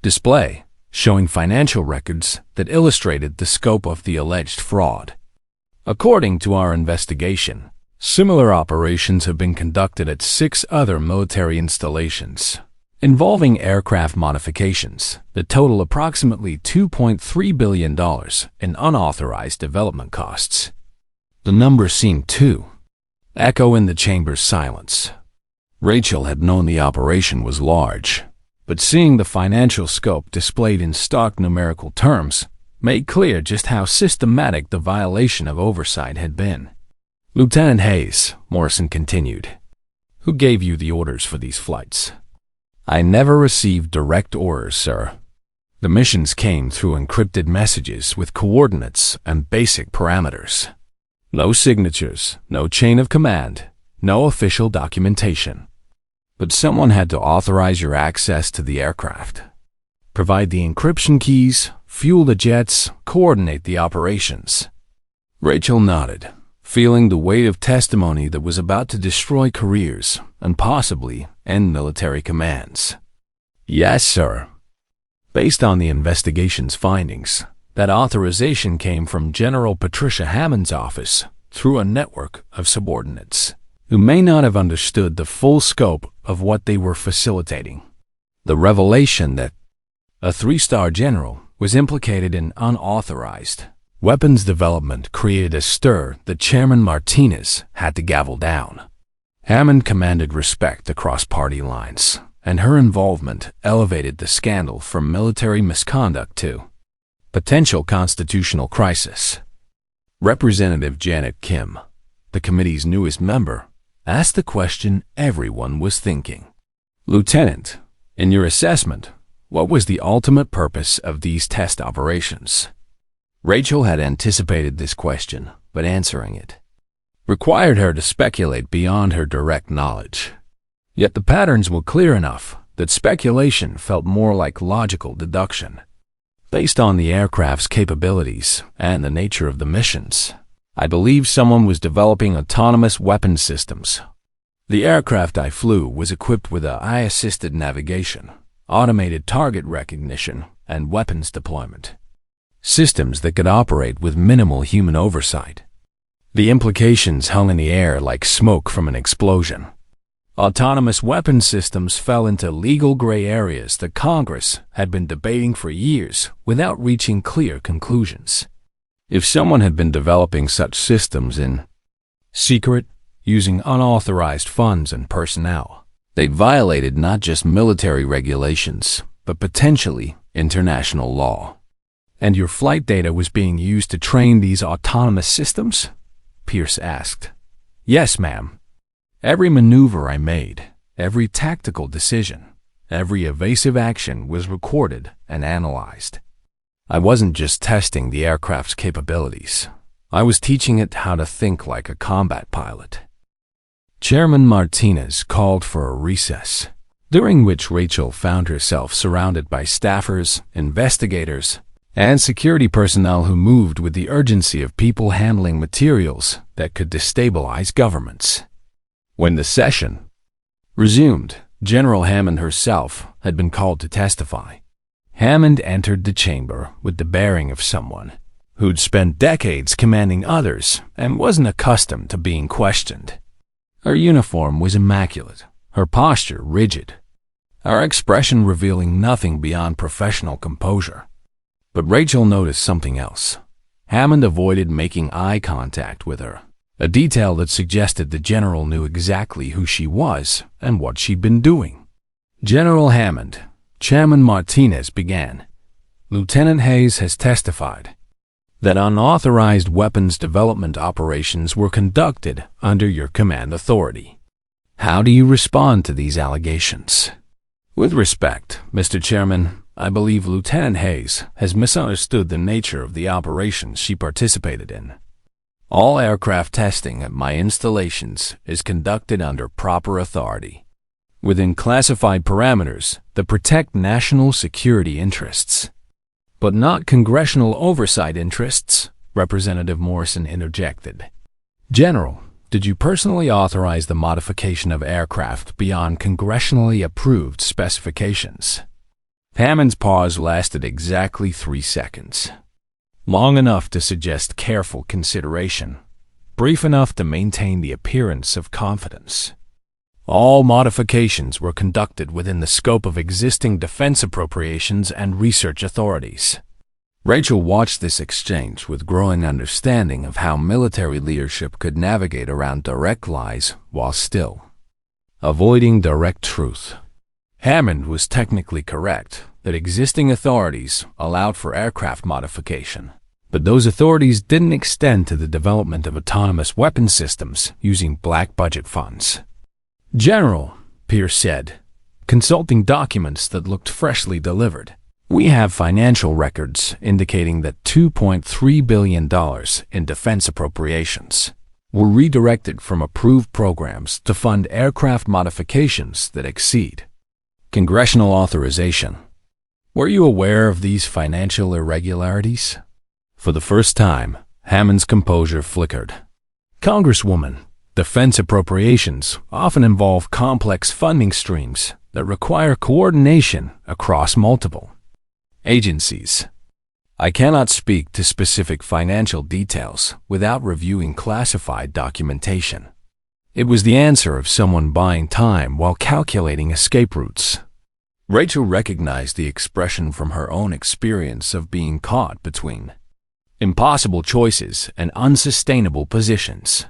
display, showing financial records that illustrated the scope of the alleged fraud. According to our investigation, similar operations have been conducted at 6 other military installations, involving aircraft modifications that total approximately $2.3 billion in unauthorized development costs. The numbers seemed to echo in the chamber's silence. Rachel had known the operation was large, but seeing the financial scope displayed in stark numerical terms made clear just how systematic the violation of oversight had been. Lieutenant Hayes, Morrison continued, who gave you the orders for these flights? I never received direct orders, sir. The missions came through encrypted messages with coordinates and basic parameters. No signatures, no chain of command, no official documentation. But someone had to authorize your access to the aircraft, provide the encryption keys, fuel the jets, coordinate the operations. Rachel nodded, feeling the weight of testimony that was about to destroy careers and possibly end military commands. Yes, sir. Based on the investigation's findings, that authorization came from General Patricia Hammond's office through a network of subordinates who may not have understood the full scope of what they were facilitating. The revelation that a 3-star general was implicated in unauthorized weapons development created a stir that Chairman Martinez had to gavel down. Hammond commanded respect across party lines, and her involvement elevated the scandal from military misconduct to potential constitutional crisis. Representative Janet Kim, the committee's newest member, asked the question everyone was thinking. Lieutenant, in your assessment, what was the ultimate purpose of these test operations? Rachel had anticipated this question, but answering it required her to speculate beyond her direct knowledge. Yet the patterns were clear enough that speculation felt more like logical deduction. Based on the aircraft's capabilities and the nature of the missions, I believe someone was developing autonomous weapon systems. The aircraft I flew was equipped with AI-assisted navigation, automated target recognition, and weapons deployment. Systems that could operate with minimal human oversight. The implications hung in the air like smoke from an explosion. Autonomous weapon systems fell into legal gray areas that Congress had been debating for years without reaching clear conclusions. If someone had been developing such systems in secret, using unauthorized funds and personnel, they'd violated not just military regulations, but potentially international law. And your flight data was being used to train these autonomous systems? Pierce asked. Yes, ma'am. Every maneuver I made, every tactical decision, every evasive action was recorded and analyzed. I wasn't just testing the aircraft's capabilities. I was teaching it how to think like a combat pilot. Chairman Martinez called for a recess, during which Rachel found herself surrounded by staffers, investigators, and security personnel who moved with the urgency of people handling materials that could destabilize governments. When the session resumed, General Hammond herself had been called to testify. Hammond entered the chamber with the bearing of someone who'd spent decades commanding others and wasn't accustomed to being questioned. Her uniform was immaculate, her posture rigid, her expression revealing nothing beyond professional composure. But Rachel noticed something else. Hammond avoided making eye contact with her, a detail that suggested the general knew exactly who she was and what she'd been doing. "General Hammond," Chairman Martinez began, "Lieutenant Hayes has testified that unauthorized weapons development operations were conducted under your command authority. How do you respond to these allegations?" "With respect, Mr. Chairman, I believe Lieutenant Hayes has misunderstood the nature of the operations she participated in. All aircraft testing at my installations is conducted under proper authority, within classified parameters that protect national security interests, but not congressional oversight interests," Representative Morrison interjected. "General, did you personally authorize the modification of aircraft beyond congressionally approved specifications?" Hammond's pause lasted exactly 3 seconds. Long enough to suggest careful consideration, brief enough to maintain the appearance of confidence. "All modifications were conducted within the scope of existing defense appropriations and research authorities." Rachel watched this exchange with growing understanding of how military leadership could navigate around direct lies while still avoiding direct truth. Hammond was technically correct that existing authorities allowed for aircraft modification, but those authorities didn't extend to the development of autonomous weapon systems using black budget funds. "General," Pierce said, consulting documents that looked freshly delivered, "we have financial records indicating that $2.3 billion in defense appropriations were redirected from approved programs to fund aircraft modifications that exceed congressional authorization. Were you aware of these financial irregularities?" For the first time, Hammond's composure flickered. "Congresswoman, defense appropriations often involve complex funding streams that require coordination across multiple agencies. I cannot speak to specific financial details without reviewing classified documentation." It was the answer of someone buying time while calculating escape routes. Rachel recognized the expression from her own experience of being caught between impossible choices and unsustainable positions.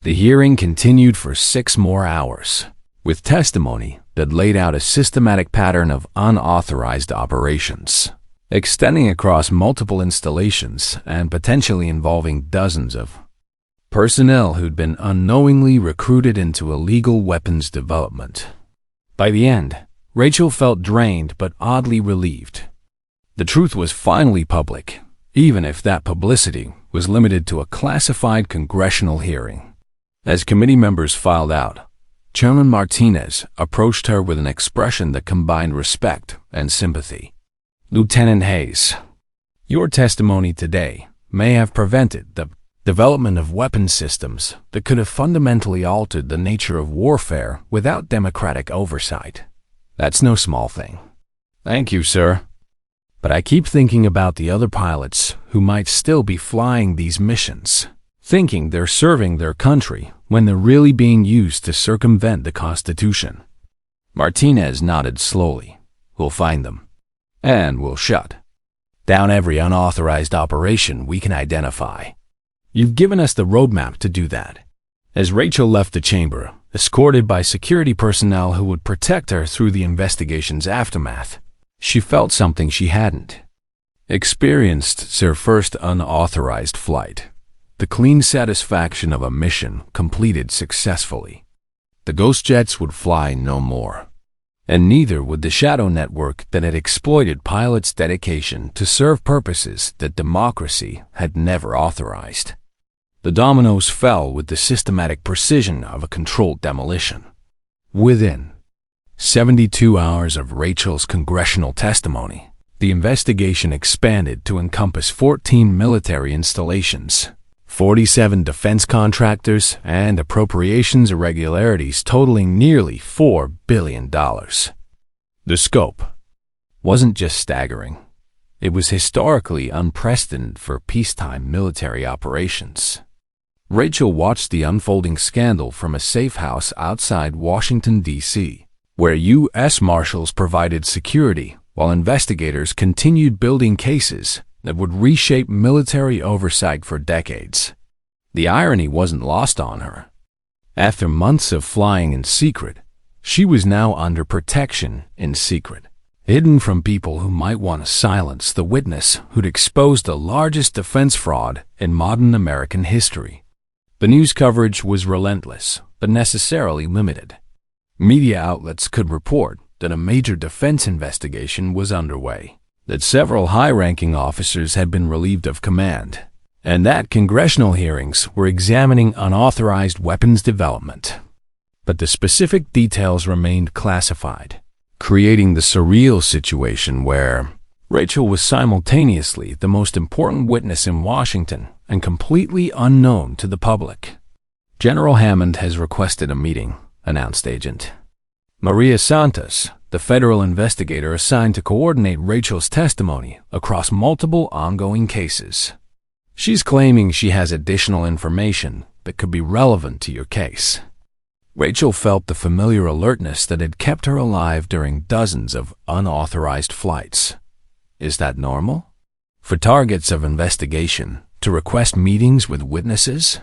The hearing continued for 6 more hours, with testimony that laid out a systematic pattern of unauthorized operations, extending across multiple installations and potentially involving dozens of personnel who'd been unknowingly recruited into illegal weapons development. By the end, Rachel felt drained but oddly relieved. The truth was finally public, even if that publicity was limited to a classified congressional hearing. As committee members filed out, Chairman Martinez approached her with an expression that combined respect and sympathy. "Lieutenant Hayes, your testimony today may have prevented the development of weapon systems that could have fundamentally altered the nature of warfare without democratic oversight. That's no small thing." "Thank you, sir. But I keep thinking about the other pilots who might still be flying these missions, thinking they're serving their country when they're really being used to circumvent the Constitution." Martinez nodded slowly. "We'll find them, and we'll shut down every unauthorized operation we can identify. You've given us the roadmap to do that." As Rachel left the chamber, escorted by security personnel who would protect her through the investigation's aftermath, she felt something she hadn't experienced since her first unauthorized flight: the clean satisfaction of a mission completed successfully. The ghost jets would fly no more, and neither would the shadow network that had exploited pilots' dedication to serve purposes that democracy had never authorized. The dominoes fell with the systematic precision of a controlled demolition. Within 72 hours of Rachel's congressional testimony, the investigation expanded to encompass 14 military installations, 47 defense contractors, and appropriations irregularities totaling nearly $4 billion. The scope wasn't just staggering. It was historically unprecedented for peacetime military operations. Rachel watched the unfolding scandal from a safe house outside Washington, D.C., where U.S. Marshals provided security while investigators continued building cases that would reshape military oversight for decades. The irony wasn't lost on her. After months of flying in secret, she was now under protection in secret, hidden from people who might want to silence the witness who'd exposed the largest defense fraud in modern American history. The news coverage was relentless, but necessarily limited. Media outlets could report that a major defense investigation was underway, that several high-ranking officers had been relieved of command, and that congressional hearings were examining unauthorized weapons development. But the specific details remained classified, creating the surreal situation where Rachel was simultaneously the most important witness in Washington and completely unknown to the public. "General Hammond has requested a meeting," announced Agent Maria Santos, the federal investigator assigned to coordinate Rachel's testimony across multiple ongoing cases. "She's claiming she has additional information that could be relevant to your case." Rachel felt the familiar alertness that had kept her alive during dozens of unauthorized flights. Is that normal? For targets of investigation to request meetings with witnesses?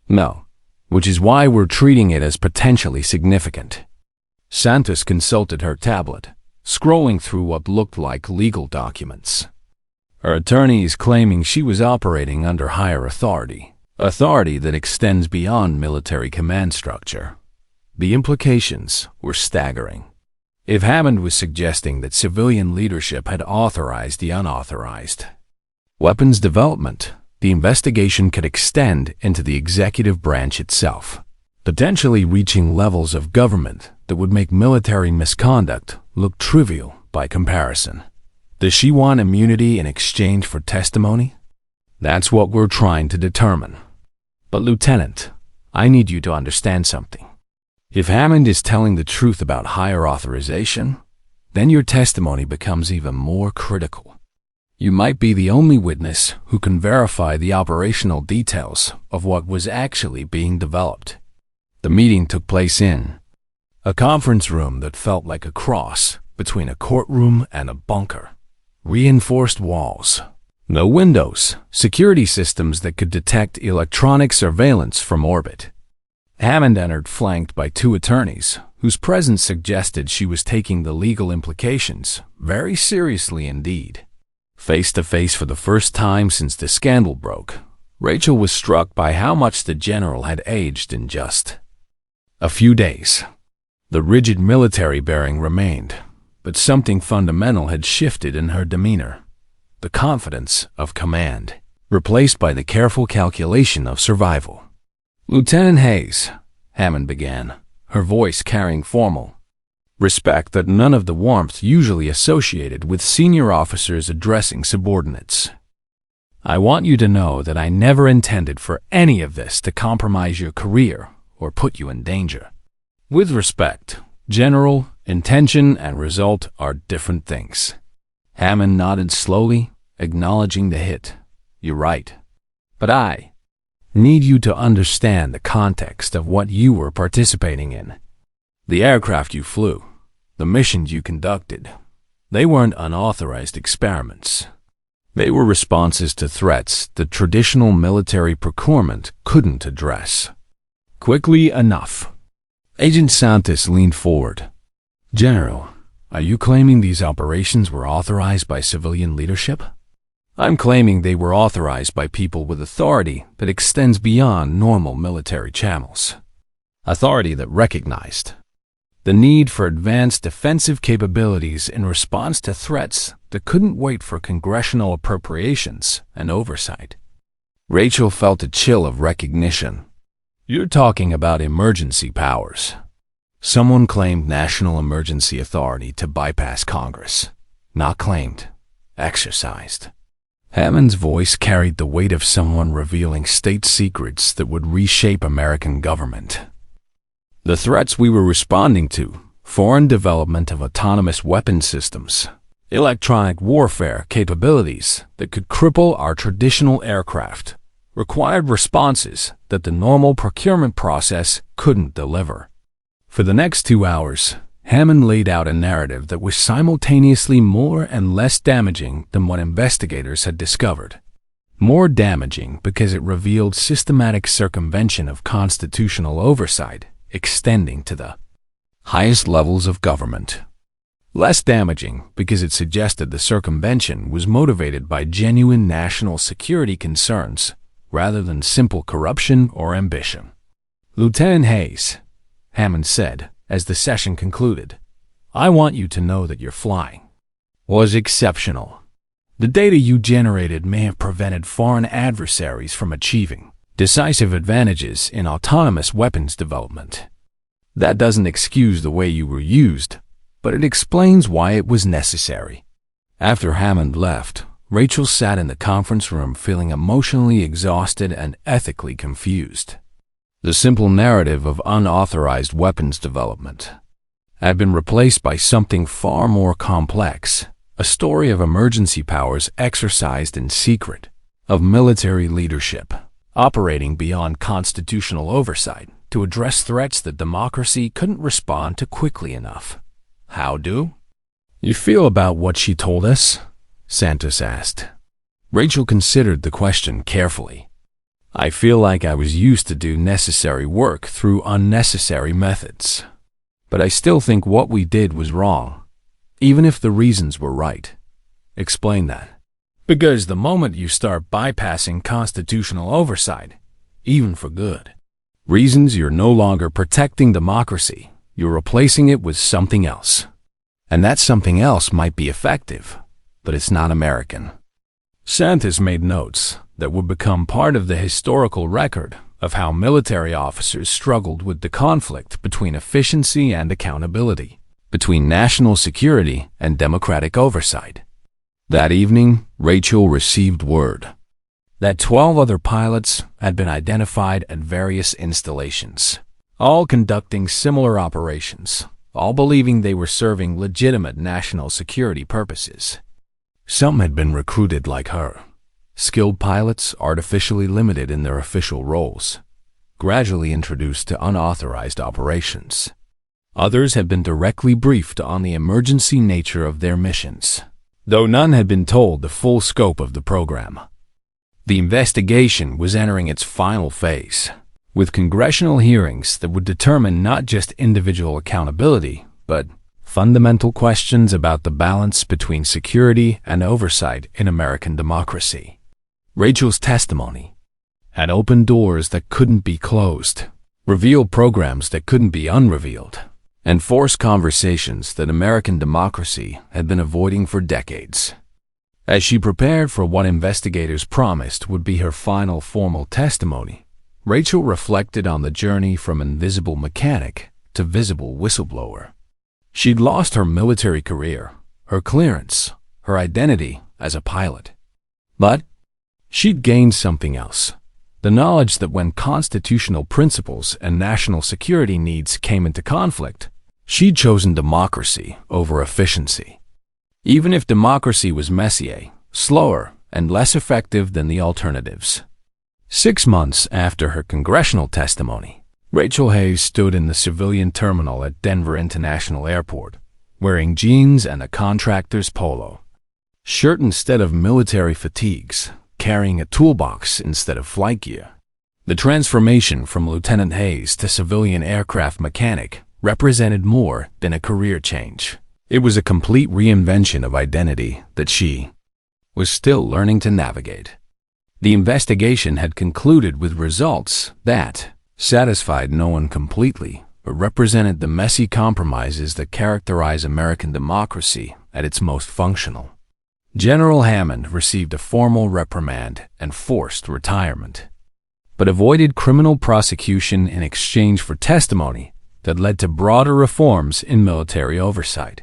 No, which is why we're treating it as potentially significant. Santos consulted her tablet, scrolling through what looked like legal documents. Her attorney is claiming she was operating under higher authority that extends beyond military command structure. The implications were staggering. If Hammond was suggesting that civilian leadership had authorized the unauthorized weapons development, the investigation could extend into the executive branch itself, potentially reaching levels of government that would make military misconduct look trivial by comparison. Does she want immunity in exchange for testimony? That's what we're trying to determine. But Lieutenant, I need you to understand something. If Hammond is telling the truth about higher authorization, then your testimony becomes even more critical. You might be the only witness who can verify the operational details of what was actually being developed. The meeting took place in a conference room that felt like a cross between a courtroom and a bunker. Reinforced walls, no windows, security systems that could detect electronic surveillance from orbit. Hammond entered flanked by two attorneys, whose presence suggested she was taking the legal implications very seriously indeed. Face to face for the first time since the scandal broke, Rachel was struck by how much the general had aged in just a few days. The rigid military bearing remained, but something fundamental had shifted in her demeanor. The confidence of command, replaced by the careful calculation of survival. "Lieutenant Hayes," Hammond began, her voice carrying formal respect that none of the warmth usually associated with senior officers addressing subordinates. "I want you to know that I never intended for any of this to compromise your career or put you in danger. With respect, General, intention and result are different things." Hammond nodded slowly, acknowledging the hit. "You're right. But I need you to understand the context of what you were participating in. The aircraft you flew, the missions you conducted, they weren't unauthorized experiments. They were responses to threats that traditional military procurement couldn't address quickly enough." Agent Santos leaned forward. "General, are you claiming these operations were authorized by civilian leadership?" "I'm claiming they were authorized by people with authority that extends beyond normal military channels. Authority that recognized the need for advanced defensive capabilities in response to threats that couldn't wait for congressional appropriations and oversight." Rachel felt a chill of recognition. "You're talking about emergency powers." Someone claimed national emergency authority to bypass Congress. Not claimed, exercised. Hammond's voice carried the weight of someone revealing state secrets that would reshape American government. "The threats we were responding to, foreign development of autonomous weapon systems, electronic warfare capabilities that could cripple our traditional aircraft, required responses that the normal procurement process couldn't deliver." For the next 2 hours, Hammond laid out a narrative that was simultaneously more and less damaging than what investigators had discovered. More damaging because it revealed systematic circumvention of constitutional oversight extending to the highest levels of government. Less damaging because it suggested the circumvention was motivated by genuine national security concerns rather than simple corruption or ambition. "Lieutenant Hayes," Hammond said as the session concluded, "I want you to know that your flying was exceptional. The data you generated may have prevented foreign adversaries from achieving decisive advantages in autonomous weapons development. That doesn't excuse the way you were used, but it explains why it was necessary." After Hammond left, Rachel sat in the conference room feeling emotionally exhausted and ethically confused. The simple narrative of unauthorized weapons development had been replaced by something far more complex, a story of emergency powers exercised in secret, of military leadership operating beyond constitutional oversight to address threats that democracy couldn't respond to quickly enough. "How do you feel about what she told us?" Santos asked. Rachel considered the question carefully. "I feel like I was used to do necessary work through unnecessary methods. But I still think what we did was wrong, even if the reasons were right." "Explain that." "Because the moment you start bypassing constitutional oversight, even for good reasons, you're no longer protecting democracy, you're replacing it with something else. And that something else might be effective, but it's not American." Santos made notes that would become part of the historical record of how military officers struggled with the conflict between efficiency and accountability, between national security and democratic oversight. That evening, Rachel received word that 12 other pilots had been identified at various installations, all conducting similar operations, all believing they were serving legitimate national security purposes. Some had been recruited like her, skilled pilots artificially limited in their official roles, gradually introduced to unauthorized operations. Others had been directly briefed on the emergency nature of their missions, though none had been told the full scope of the program. The investigation was entering its final phase, with congressional hearings that would determine not just individual accountability, but fundamental questions about the balance between security and oversight in American democracy. Rachel's testimony had opened doors that couldn't be closed, revealed programs that couldn't be unrevealed, and forced conversations that American democracy had been avoiding for decades. As she prepared for what investigators promised would be her final formal testimony, Rachel reflected on the journey from invisible mechanic to visible whistleblower. She'd lost her military career, her clearance, her identity as a pilot. But she'd gained something else, the knowledge that when constitutional principles and national security needs came into conflict, she'd chosen democracy over efficiency. Even if democracy was messier, slower, and less effective than the alternatives. 6 months after her congressional testimony, Rachel Hayes stood in the civilian terminal at Denver International Airport, wearing jeans and a contractor's polo shirt instead of military fatigues, carrying a toolbox instead of flight gear. The transformation from Lieutenant Hayes to civilian aircraft mechanic represented more than a career change. It was a complete reinvention of identity that she was still learning to navigate. The investigation had concluded with results that satisfied no one completely, but represented the messy compromises that characterize American democracy at its most functional. General Hammond received a formal reprimand and forced retirement, but avoided criminal prosecution in exchange for testimony that led to broader reforms in military oversight.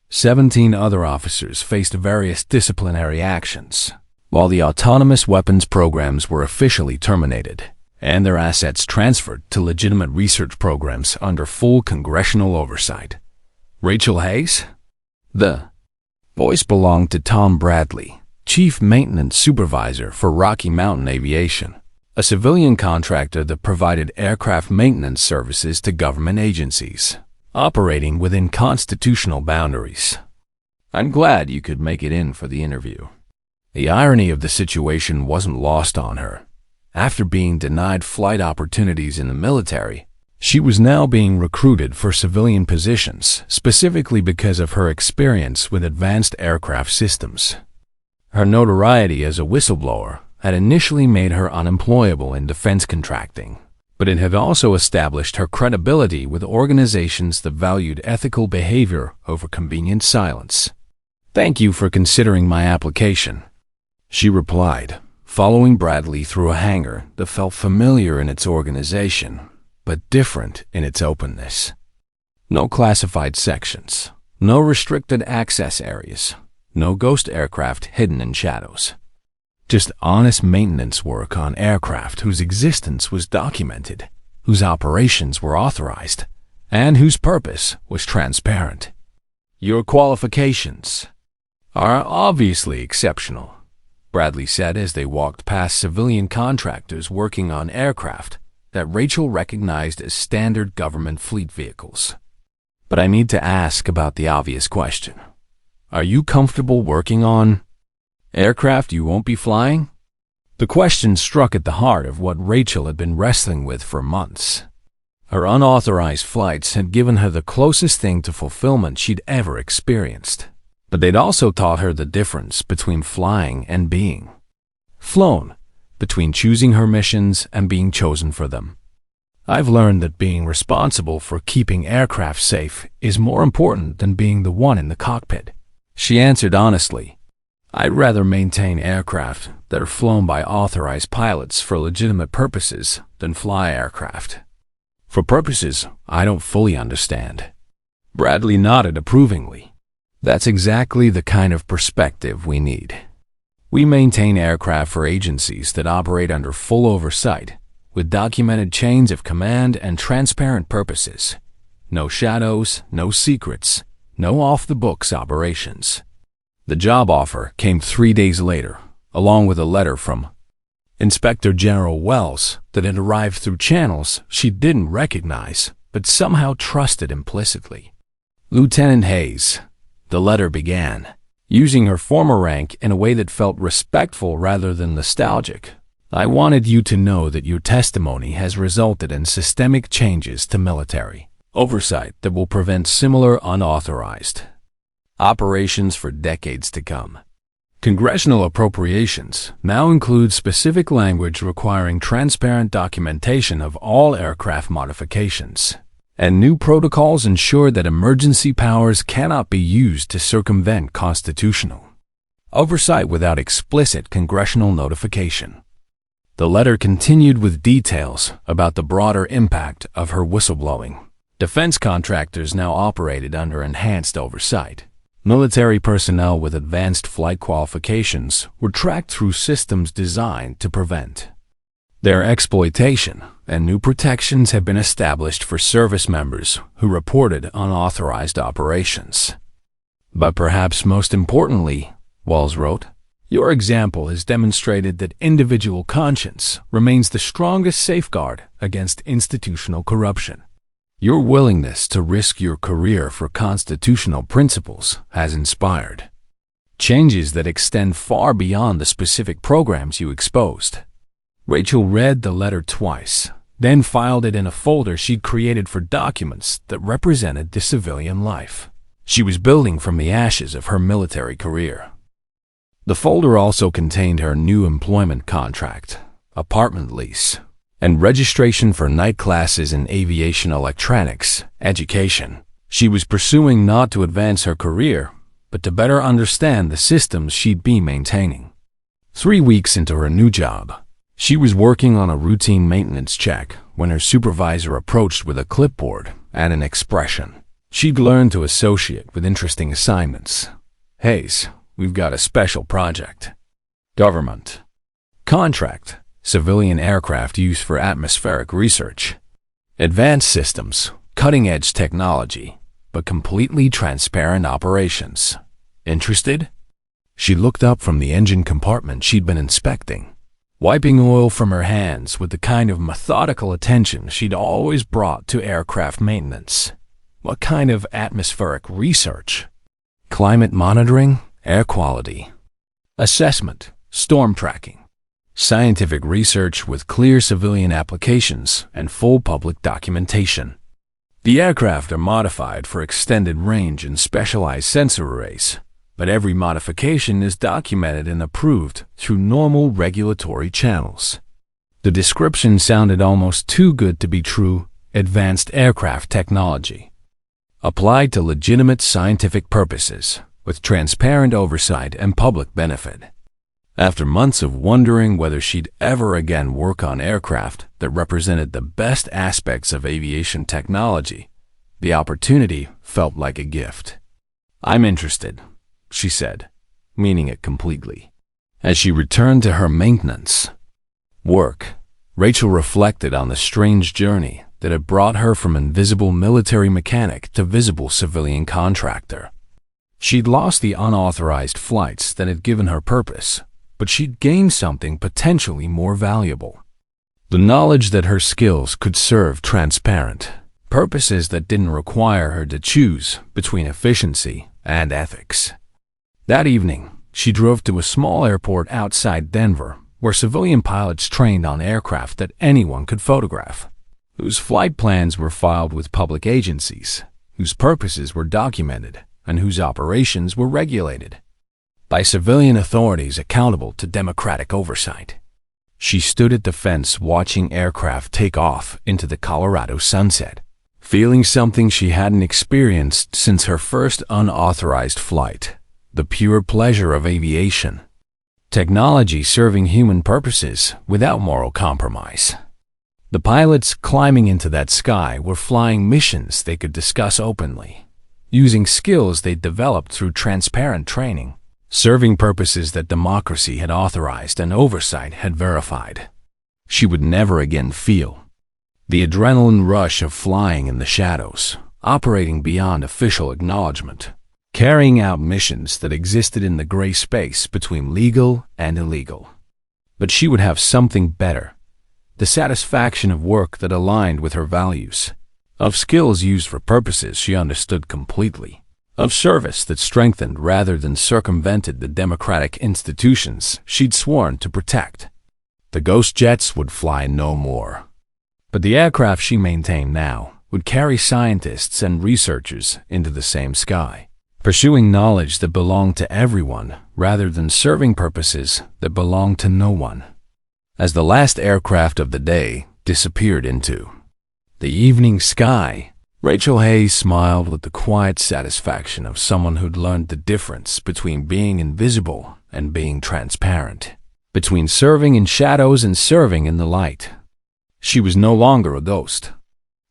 17 other officers faced various disciplinary actions, while the autonomous weapons programs were officially terminated and their assets transferred to legitimate research programs under full congressional oversight. Rachel Hayes? The voice belonged to Tom Bradley, Chief Maintenance Supervisor for Rocky Mountain Aviation, a civilian contractor that provided aircraft maintenance services to government agencies. operating within constitutional boundaries. I'm glad you could make it in for the interview. The irony of the situation wasn't lost on her. After being denied flight opportunities in the military, she was now being recruited for civilian positions, specifically because of her experience with advanced aircraft systems. Her notoriety as a whistleblower had initially made her unemployable in defense contracting, but it had also established her credibility with organizations that valued ethical behavior over convenient silence. "Thank you for considering my application," she replied, following Bradley through a hangar that felt familiar in its organization, but different in its openness. No classified sections, no restricted access areas, no ghost aircraft hidden in shadows. Just honest maintenance work on aircraft whose existence was documented, whose operations were authorized, and whose purpose was transparent. "Your qualifications are obviously exceptional," Bradley said as they walked past civilian contractors working on aircraft that Rachel recognized as standard government fleet vehicles. "But I need to ask about the obvious question. Are you comfortable working on aircraft you won't be flying?" The question struck at the heart of what Rachel had been wrestling with for months. Her unauthorized flights had given her the closest thing to fulfillment she'd ever experienced, but they'd also taught her the difference between flying and being flown, between choosing her missions and being chosen for them. "I've learned that being responsible for keeping aircraft safe is more important than being the one in the cockpit," she answered honestly. "I'd rather maintain aircraft that are flown by authorized pilots for legitimate purposes than fly aircraft for purposes I don't fully understand." Bradley nodded approvingly. "That's exactly the kind of perspective we need. We maintain aircraft for agencies that operate under full oversight, with documented chains of command and transparent purposes. No shadows, no secrets, no off-the-books operations." The job offer came 3 days later, along with a letter from Inspector General Wells that had arrived through channels she didn't recognize, but somehow trusted implicitly. "Lieutenant Hayes," the letter began, using her former rank in a way that felt respectful rather than nostalgic. "I wanted you to know that your testimony has resulted in systemic changes to military oversight that will prevent similar unauthorized operations for decades to come. Congressional appropriations now include specific language requiring transparent documentation of all aircraft modifications, and new protocols ensure that emergency powers cannot be used to circumvent constitutional oversight without explicit congressional notification." The letter continued with details about the broader impact of her whistleblowing. Defense contractors now operated under enhanced oversight. Military personnel with advanced flight qualifications were tracked through systems designed to prevent their exploitation, and new protections have been established for service members who reported unauthorized operations. "But perhaps most importantly," Wells wrote, "your example has demonstrated that individual conscience remains the strongest safeguard against institutional corruption. Your willingness to risk your career for constitutional principles has inspired changes that extend far beyond the specific programs you exposed." Rachel read the letter twice, then filed it in a folder she'd created for documents that represented the civilian life she was building from the ashes of her military career. The folder also contained her new employment contract, apartment lease, and registration for night classes in aviation electronics education. She was pursuing not to advance her career, but to better understand the systems she'd be maintaining. 3 weeks into her new job, she was working on a routine maintenance check when her supervisor approached with a clipboard and an expression. She'd learned to associate with interesting assignments. "Hayes, we've got a special project. Government contract. Civilian aircraft used for atmospheric research. Advanced systems, cutting-edge technology, but completely transparent operations. Interested?" She looked up from the engine compartment she'd been inspecting, wiping oil from her hands with the kind of methodical attention she'd always brought to aircraft maintenance. What kind of atmospheric research? Climate monitoring, air quality, assessment, storm tracking. Scientific research with clear civilian applications and full public documentation. The aircraft are modified for extended range and specialized sensor arrays, but every modification is documented and approved through normal regulatory channels. The description sounded almost too good to be true. Advanced aircraft technology, applied to legitimate scientific purposes, with transparent oversight and public benefit. After months of wondering whether she'd ever again work on aircraft that represented the best aspects of aviation technology, the opportunity felt like a gift. "I'm interested," she said, meaning it completely. As she returned to her maintenance work, Rachel reflected on the strange journey that had brought her from invisible military mechanic to visible civilian contractor. She'd lost the unauthorized flights that had given her purpose, but she'd gained something potentially more valuable. The knowledge that her skills could serve transparent purposes that didn't require her to choose between efficiency and ethics. That evening, she drove to a small airport outside Denver, where civilian pilots trained on aircraft that anyone could photograph, whose flight plans were filed with public agencies, whose purposes were documented, and whose operations were regulated by civilian authorities accountable to democratic oversight. She stood at the fence watching aircraft take off into the Colorado sunset, feeling something she hadn't experienced since her first unauthorized flight, the pure pleasure of aviation. Technology serving human purposes without moral compromise. The pilots climbing into that sky were flying missions they could discuss openly, using skills they'd developed through transparent training, serving purposes that democracy had authorized and oversight had verified. She would never again feel the adrenaline rush of flying in the shadows, operating beyond official acknowledgement, carrying out missions that existed in the gray space between legal and illegal. But she would have something better, the satisfaction of work that aligned with her values, of skills used for purposes she understood completely, of service that strengthened rather than circumvented the democratic institutions she'd sworn to protect. The ghost jets would fly no more, but the aircraft she maintained now would carry scientists and researchers into the same sky, pursuing knowledge that belonged to everyone rather than serving purposes that belonged to no one. As the last aircraft of the day disappeared into the evening sky, Rachel Hayes smiled with the quiet satisfaction of someone who'd learned the difference between being invisible and being transparent, between serving in shadows and serving in the light. She was no longer a ghost.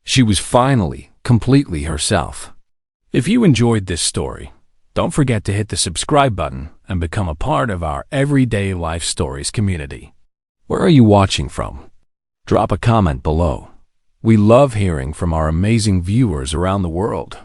She was finally, completely herself. If you enjoyed this story, don't forget to hit the subscribe button and become a part of our Everyday Life Stories community. Where are you watching from? Drop a comment below. We love hearing from our amazing viewers around the world.